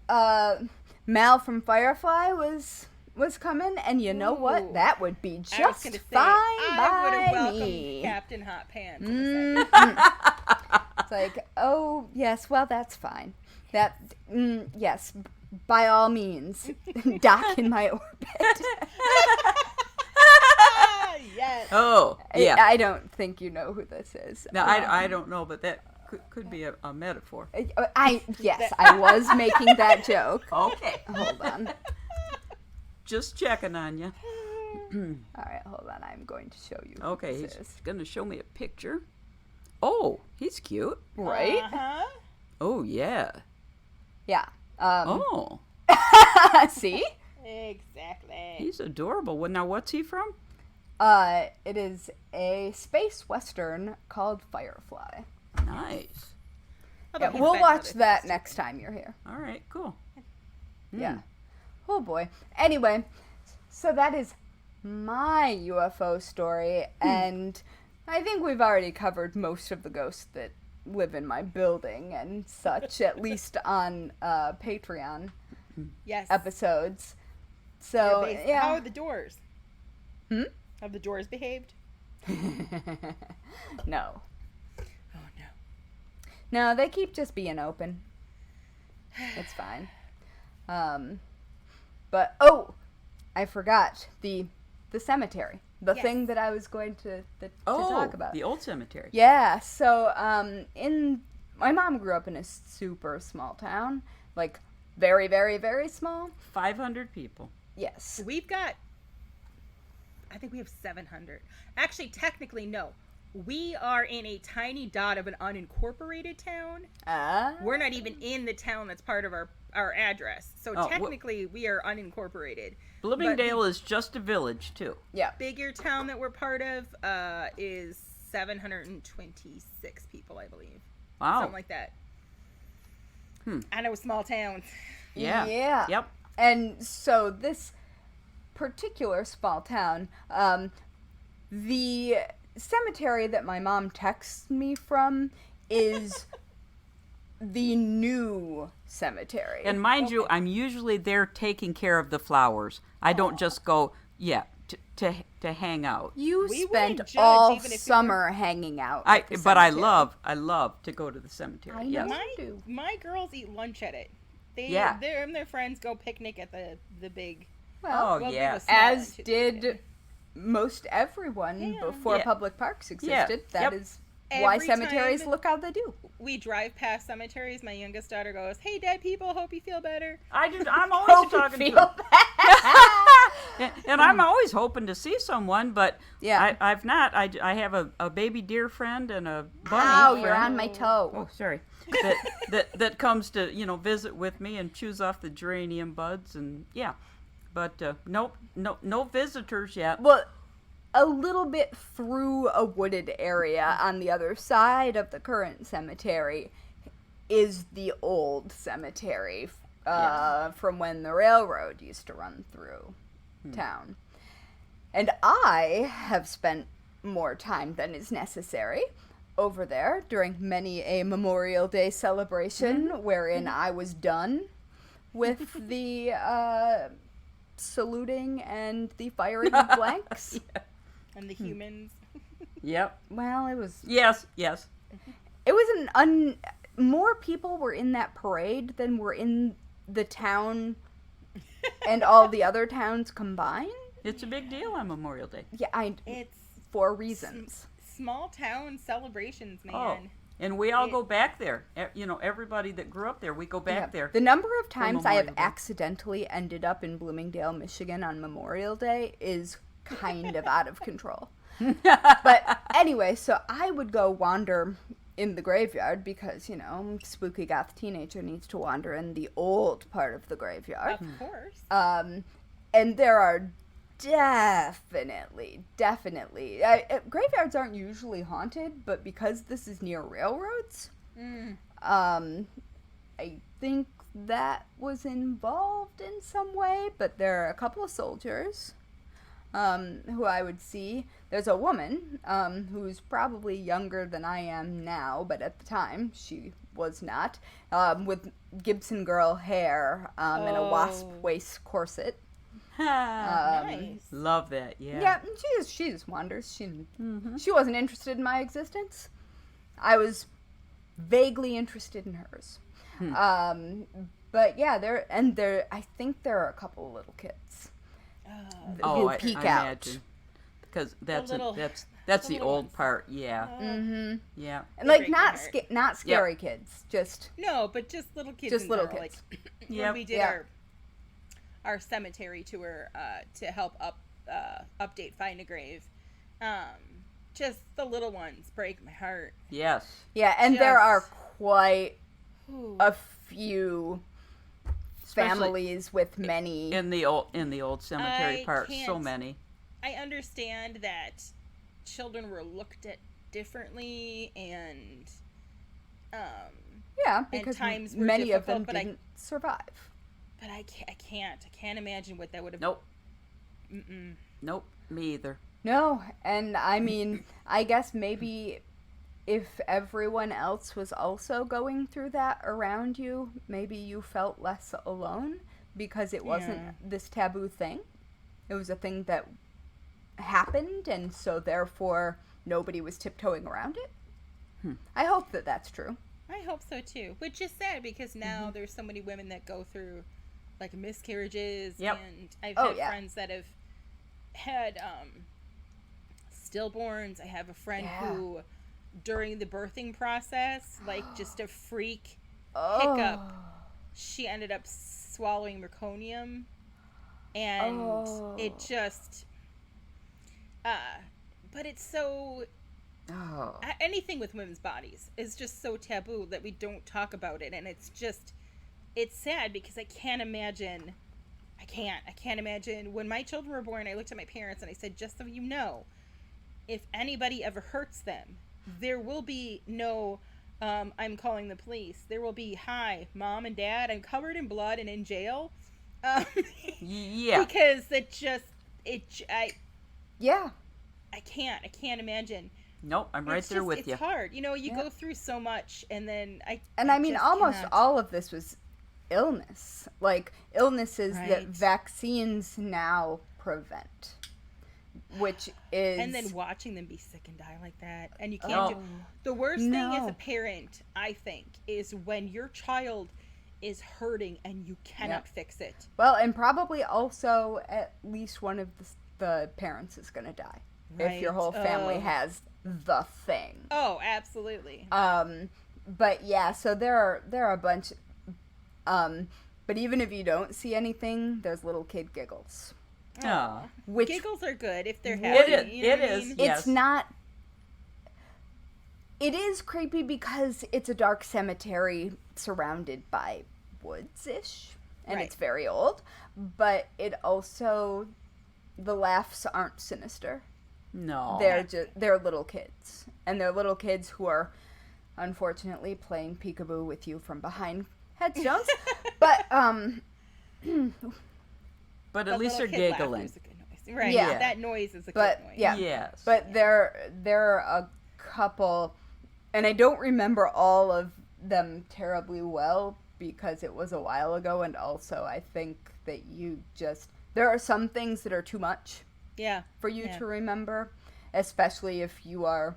S4: thought.
S3: Mal from Firefly was coming, and you know what?
S1: Ooh.
S3: That would be
S1: I was
S3: just
S1: gonna say,
S3: fine
S1: I would have
S3: by
S1: welcomed
S3: me.
S1: Captain Hot Pants. in a second.
S3: It's like, oh, yes, well, that's fine. That, yes, by all means, dock in my orbit.
S1: Ah, yes.
S4: Oh, yeah.
S3: I don't think you know who this is.
S4: Now, I don't know, but that could be a metaphor.
S3: Yes, I was making that joke.
S4: Okay.
S3: Hold on.
S4: Just checking on you.
S3: All right, hold on. I'm going to show you.
S4: Okay,
S3: who
S4: he's
S3: this is.
S4: going to show me a picture. Oh, he's cute.
S3: Right?
S1: Uh-huh.
S4: Oh, yeah.
S3: Yeah.
S4: Oh,
S3: See?
S1: Exactly.
S4: he's adorable. Well, now, what's he from?
S3: It is a space western called Firefly.
S4: Nice.
S1: Although
S3: Yeah,
S1: he's
S3: we'll
S1: been
S3: watch
S1: other
S3: that
S1: things.
S3: next time you're here.
S4: All right, cool.
S3: Yeah. Oh boy. Anyway, so that is my UFO story, and I think we've already covered most of the ghosts that live in my building and such, at least on Patreon
S1: Yes.
S3: episodes.
S1: They're
S3: So,
S1: based- How
S3: yeah.
S1: are the doors? Have the doors behaved?
S3: No.
S1: Oh, no.
S3: No, they keep just being open. It's fine. But I forgot the cemetery. The thing that I was going to talk about.
S4: The old cemetery.
S3: Yeah. So my mom grew up in a super small town, like very, very, very small.
S4: 500 people.
S3: Yes.
S1: I think we have 700. Actually, technically, no. We are in a tiny dot of an unincorporated town. We're not even in the town that's part of our address. So technically, we are unincorporated.
S4: Bloomingdale is just a village, too.
S3: Yeah.
S1: Bigger town that we're part of is 726 people, I believe.
S4: Wow.
S1: Something like that. I know small towns.
S4: Yeah.
S3: Yeah.
S4: Yep.
S3: And so this particular small town, the cemetery that my mom texts me from is the new cemetery.
S4: And mind you, I'm usually there taking care of the flowers. I don't just go, to hang out.
S3: You
S1: We
S3: spent
S1: wouldn't judge
S3: all
S1: even if you
S3: summer hanging out.
S4: I
S3: at the cemetery.
S4: love to go to the cemetery.
S3: I know.
S4: Yes.
S1: My girls eat lunch at it.
S4: Yeah.
S1: Them and their friends go picnic at the big.
S3: Well,
S1: well,
S4: yeah.
S1: they go small
S3: as
S1: lunch at the
S3: did
S1: beginning.
S3: most everyone before
S4: Yeah.
S3: public parks existed. That
S4: Yep.
S3: is why
S1: Every
S3: cemeteries
S1: time-
S3: look how they do.
S1: We drive past cemeteries. My youngest daughter goes, "Hey, dead people, hope you feel better."
S4: I'm always talking to them. And I'm always hoping to see someone, but
S3: Yeah.
S4: I've not. I have a baby deer friend and a bunny
S3: Ow,
S4: friend.
S3: you're on my toe.
S4: Oh, sorry. That comes to visit with me and chews off the geranium buds and but nope, no visitors yet.
S3: Well, a little bit through a wooded area on the other side of the current cemetery is the old cemetery from when the railroad used to run through town. And I have spent more time than is necessary over there during many a Memorial Day celebration wherein I was done with the saluting and the firing of blanks.
S1: And the humans.
S4: Yep.
S3: Well, it was
S4: Yes.
S3: it was more people were in that parade than were in the town and all the other towns combined.
S4: It's a big deal on Memorial Day.
S3: Yeah,
S1: It's
S3: for reasons.
S1: small town celebrations, man.
S4: Oh, and we all go back there. Everybody that grew up there, we go back
S3: Yeah.
S4: there.
S3: The number of times I have
S4: Memorial Day.
S3: accidentally ended up in Bloomingdale, Michigan on Memorial Day is kind of out of control. But anyway, so I would go wander in the graveyard because, spooky goth teenager needs to wander in the old part of the graveyard.
S1: Of course.
S3: And there are definitely, graveyards aren't usually haunted, but because this is near railroads, I think that was involved in some way, but there are a couple of soldiers who I would see. There's a woman who's probably younger than I am now, but at the time she was not, with Gibson girl hair and a wasp waist corset.
S1: Nice.
S4: Love that. Yeah.
S3: Yeah, she just wanders. She wasn't interested in my existence. I was vaguely interested in hers. But yeah, I think there are a couple of little kids who
S4: I
S3: peek out.
S4: imagine. Because that's
S1: little-
S4: the
S1: little
S4: old
S1: ones.
S4: part. Yeah.
S3: Mm-hmm.
S4: Yeah.
S3: And
S1: They
S3: like
S1: break my
S3: not scary kids, just
S1: No, but just little kids.
S3: Just
S1: in
S3: little
S1: general.
S3: kids.
S1: Like,
S4: Yep.
S1: when we did
S3: Yeah.
S1: our cemetery tour to help update Find a Grave, just the little ones break my heart.
S4: Yes.
S3: yeah. And there
S1: Just-
S3: are quite
S1: Ooh.
S3: a few
S4: Especially
S3: families with many.
S4: in the old cemetery
S1: I
S4: part. So
S1: can't-
S4: many.
S1: I understand that children were looked at differently and
S3: Yeah, because
S1: times were
S3: many of them
S1: difficult, but
S3: didn't survive.
S1: but I can't imagine what that would have.
S4: Nope. Nope. Me either.
S3: No, and I mean, I guess maybe if everyone else was also going through that around you, maybe you felt less alone because it wasn't this taboo thing. It was a thing that happened, and so therefore nobody was tiptoeing around it. I hope that that's true.
S1: I hope so too. Which is sad because now there's so many women that go through like miscarriages, and I've had friends that have had stillborns. I have a friend who, during the birthing process, like just a freak hiccup, she ended up swallowing meconium, and it just but it's so anything with women's bodies is just so taboo that we don't talk about it, and it's sad because I can't imagine when my children were born. I looked at my parents and I said, just so you know, if anybody ever hurts them, there will be no I'm calling the police. There will be, hi, Mom and Dad, I'm covered in blood and in jail. Because I can't imagine.
S4: Nope, I'm right there with you.
S1: It's hard. You know, you go through so much, and then
S3: I mean, almost all of this was illness. Like, illnesses that vaccines now prevent. Which is...
S1: And then watching them be sick and die like that. And you can't do... The worst thing as a parent, I think, is when your child is hurting and you cannot fix it.
S3: Well, and probably also at least one of the parents is going to die. Right. If your whole family has the thing.
S1: Oh, absolutely.
S3: But yeah, so there are a bunch... but even if you don't see anything, there's little kid giggles.
S1: Which giggles are good if they're happy.
S4: It is. Yes.
S3: It's not. It is creepy because it's a dark cemetery surrounded by woods-ish, and it's very old. But it also, the laughs aren't sinister.
S4: No,
S3: they're little kids, and they're little kids who are, unfortunately, playing peekaboo with you from behind headstones. But
S4: But at least they're giggling.
S1: Right. Yeah. That noise is a good noise.
S3: Yeah.
S4: Yes.
S3: But there are a couple, and I don't remember all of them terribly well because it was a while ago, and also I think that there are some things that are too much for you to remember, especially if you are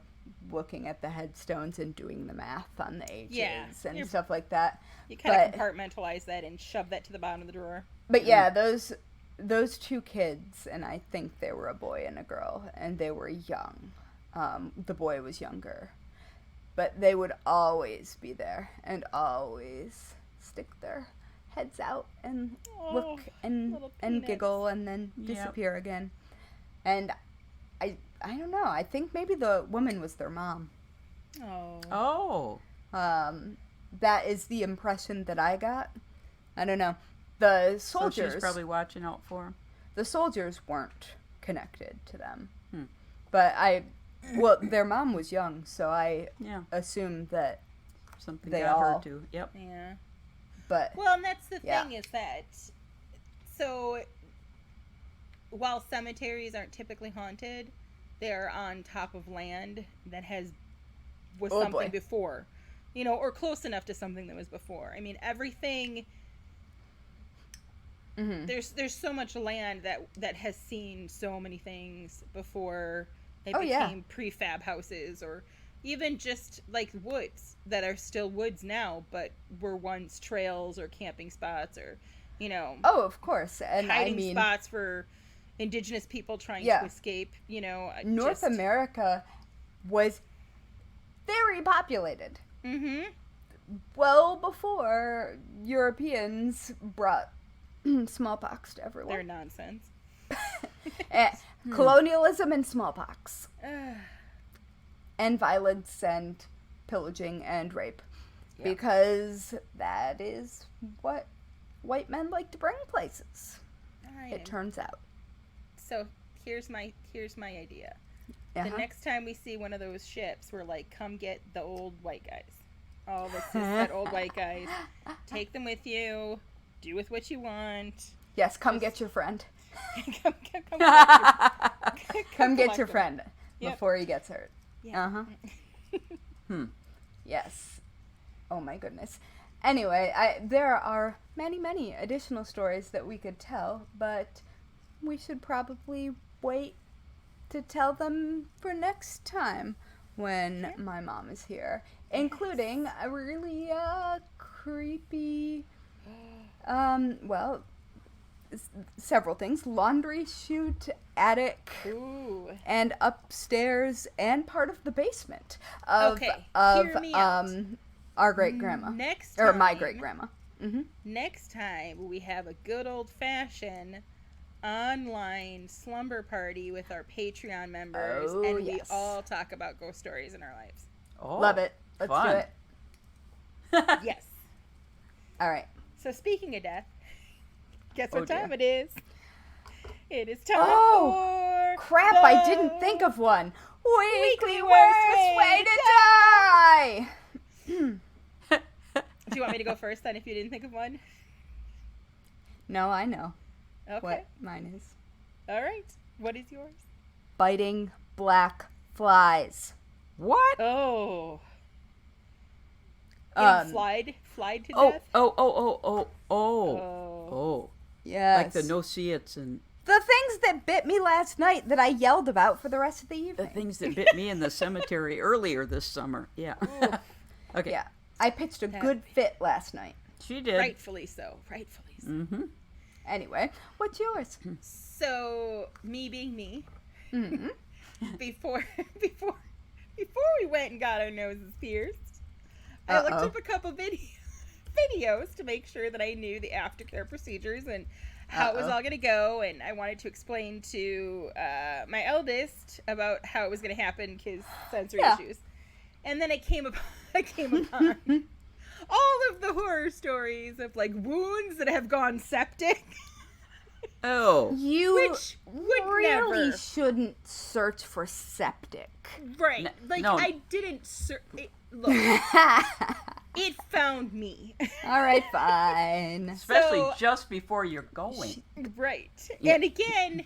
S3: looking at the headstones and doing the math on the ages and stuff like that.
S1: You kind of compartmentalize that and shove that to the bottom of the drawer.
S3: But yeah, those two kids, and I think they were a boy and a girl, and they were young. The boy was younger. But they would always be there and always stick their heads out and look and giggle and then disappear again. And I don't know. I think maybe the woman was their mom.
S4: Oh.
S3: That is the impression that I got. I don't know. The soldiers...
S4: So she's probably watching out for them.
S3: The soldiers weren't connected to them. But their mom was young, so I assumed that
S4: something
S3: they
S4: got
S3: all...
S4: her too. Yep.
S1: Yeah.
S3: But...
S1: Well, and that's the thing is that... So, while cemeteries aren't typically haunted, they're on top of land that was something before. You know, or close enough to something that was before. I mean, everything... There's so much land that has seen so many things before they became prefab houses, or even just like woods that are still woods now, but were once trails or camping spots, or
S3: Oh, of course, and
S1: hiding spots for indigenous people trying to escape.
S3: North America was very populated. Well before Europeans brought smallpox to everyone.
S1: They're nonsense.
S3: Colonialism and smallpox. And violence and pillaging and rape. Yeah. Because that is what white men like to bring places. It turns out. So
S1: here's my idea. The next time we see one of those ships, we're like, come get the old white guys. All the cis old white guys. Take them with you. Do with what you want.
S3: Yes, come get your friend.
S1: come
S3: get your friend before he gets hurt.
S1: Yeah.
S3: Yes. Oh my goodness. Anyway, there are many, many additional stories that we could tell, but we should probably wait to tell them for next time. when my mom is here, including a really creepy, several things: laundry chute, attic,
S1: Ooh.
S3: and upstairs, and part of the basement of
S1: hear me out.
S3: Our great grandma,
S1: Next
S3: or my
S1: time-
S3: great grandma.
S1: Next time we have a good old fashioned online slumber party with our Patreon members,
S3: Oh,
S1: and
S3: yes.
S1: we all talk about ghost stories in our lives.
S4: Oh,
S3: Love it. Let's
S4: fun.
S3: do it.
S1: Yes.
S3: All right.
S1: So speaking of death, guess what
S4: dear.
S1: time it is? It is time
S3: Oh,
S1: for
S3: crap!
S1: the
S3: I didn't think of one. Weekly
S1: worst
S3: worst way
S1: way
S3: to die.
S1: Do you want me to go first then if you didn't think of one?
S3: No, I know
S1: Okay.
S3: what mine is.
S1: All right. What is yours?
S3: Biting black flies.
S4: What?
S1: Oh.
S3: Um,
S1: Flied to
S4: Oh,
S1: death?
S4: oh.
S3: Yes.
S4: Like the no-see-its and
S3: The things that bit me last night that I yelled about for the rest of the
S4: the
S3: evening.
S4: things that bit me in the cemetery earlier this summer. Yeah. Okay.
S3: Yeah. I pitched a good fit last night.
S4: She did.
S1: Rightfully so. Rightfully so.
S4: Mm-hmm.
S3: Anyway, what's yours?
S1: So, me being me,
S3: Mhm.
S1: before we went and got our noses pierced, I looked
S3: Uh-oh.
S1: up a couple videos to make sure that I knew the aftercare procedures and how it was
S3: Uh-oh.
S1: all going to go, and I wanted to explain to my eldest about how it was going to happen, his sensory
S3: Yeah.
S1: issues. And then I came upon all of the horror stories of like wounds that have gone septic.
S4: Oh.
S3: You
S1: Which would
S3: really
S1: never.
S3: shouldn't search for septic.
S1: Right.
S4: N-
S1: Like,
S4: no.
S1: I didn't... Look, it found me.
S3: All right, fine.
S4: Especially
S1: So-
S4: just before you're going.
S1: Right.
S4: Yeah.
S1: And again,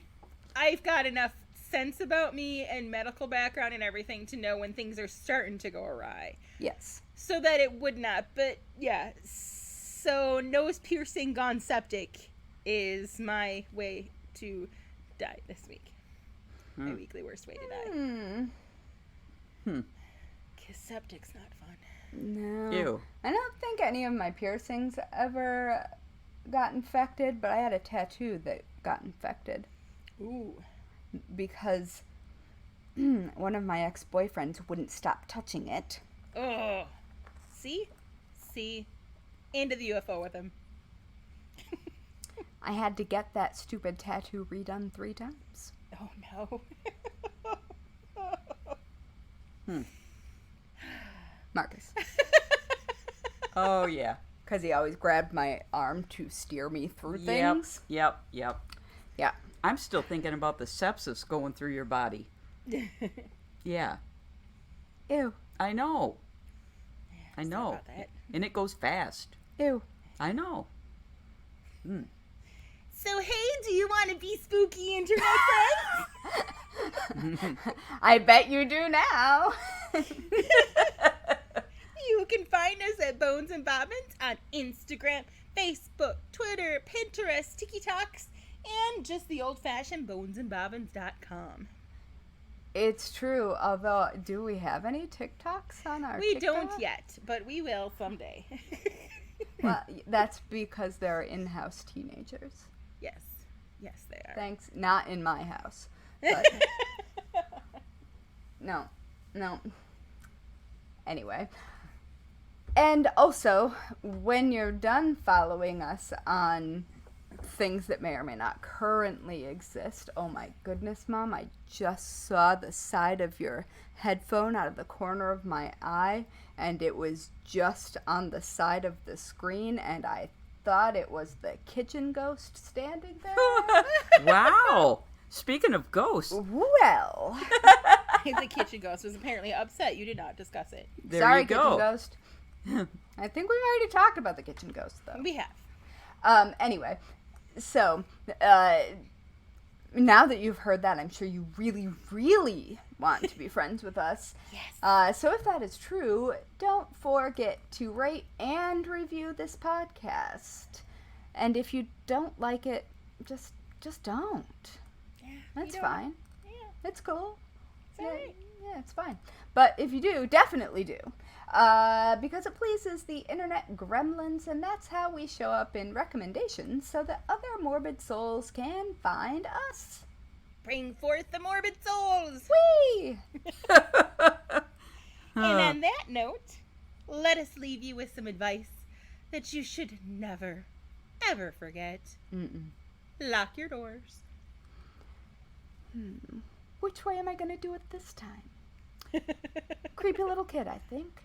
S1: I've got enough sense about me and medical background and everything to know when things are starting to go awry.
S3: Yes.
S1: So that it would not. But, yeah. So, nose piercing gone septic is my way to die this week. My weekly worst way to die. Because septic's not fun.
S3: No.
S4: Ew.
S3: I don't think any of my piercings ever got infected, but I had a tattoo that got infected
S1: Ooh.
S3: because one of my ex-boyfriends wouldn't stop touching it.
S1: Oh. See? Into the UFO with him.
S3: I had to get that stupid tattoo redone 3 times.
S1: Oh, no.
S3: Marcus.
S4: Oh, yeah.
S3: Because he always grabbed my arm to steer me through things.
S4: Yep.
S3: Yeah.
S4: I'm still thinking about the sepsis going through your body. Yeah.
S3: Ew.
S4: I know. I
S1: Sorry
S4: know.
S1: about that.
S4: And it goes fast.
S3: Ew.
S4: I know.
S1: So, hey, do you want to be spooky internet friends?
S3: I bet you do now.
S1: You can find us at Bones and Bobbins on Instagram, Facebook, Twitter, Pinterest, TikToks, and just the old-fashioned bonesandbobbins.com.
S3: It's true, although, do we have any TikToks on our
S1: We
S3: TikTok?
S1: don't yet, but we will someday.
S3: Well, that's because they're in-house teenagers.
S1: Yes, they are.
S3: Thanks. Not in my house. But no. Anyway. And also, when you're done following us on things that may or may not currently exist, oh my goodness, Mom, I just saw the side of your headphone out of the corner of my eye, and it was just on the side of the screen, and I thought it was the kitchen ghost standing there.
S4: Wow. Speaking of ghosts,
S3: Well,
S1: The kitchen ghost was apparently upset you did not discuss it.
S4: there
S3: sorry,
S4: you
S3: kitchen
S4: go.
S3: ghost. I think we've already talked about the kitchen ghost, though.
S1: We have.
S3: Anyway, so now that you've heard that, I'm sure you really, really want to be friends with us.
S1: Yes.
S3: So if that is true, don't forget to rate and review this podcast. And if you don't like it, just don't.
S1: Yeah,
S3: That's
S1: you don't-
S3: fine.
S1: Yeah.
S3: It's cool. Yeah, it's fine. But if you do, definitely do. Because it pleases the internet gremlins, and that's how we show up in recommendations so that other morbid souls can find us.
S1: Bring forth the morbid souls!
S3: Whee!
S1: And on that note, let us leave you with some advice that you should never, ever forget. Lock your doors.
S3: Which way am I going to do it this time? Creepy little kid, I think.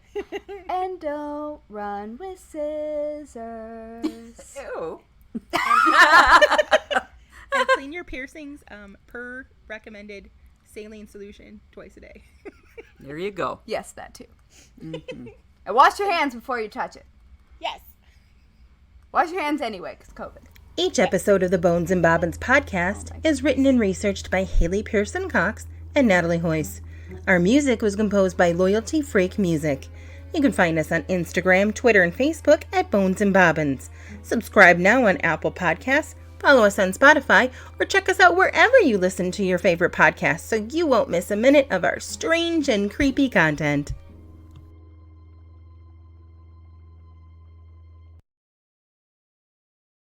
S3: And don't run with scissors.
S4: Ew.
S1: And clean your piercings per recommended saline solution twice a day.
S4: There you go.
S3: Yes, that too. And wash your hands before you touch it.
S1: Yes.
S3: Wash your hands anyway, because COVID.
S1: Each episode of the Bones and Bobbins podcast is written and researched by Haley Pierson-Cox and Natalie Hoyce. Our music was composed by Loyalty Freak Music. You can find us on Instagram, Twitter, and Facebook at Bones and Bobbins. Subscribe now on Apple Podcasts, follow us on Spotify, or check us out wherever you listen to your favorite podcasts so you won't miss a minute of our strange and creepy content.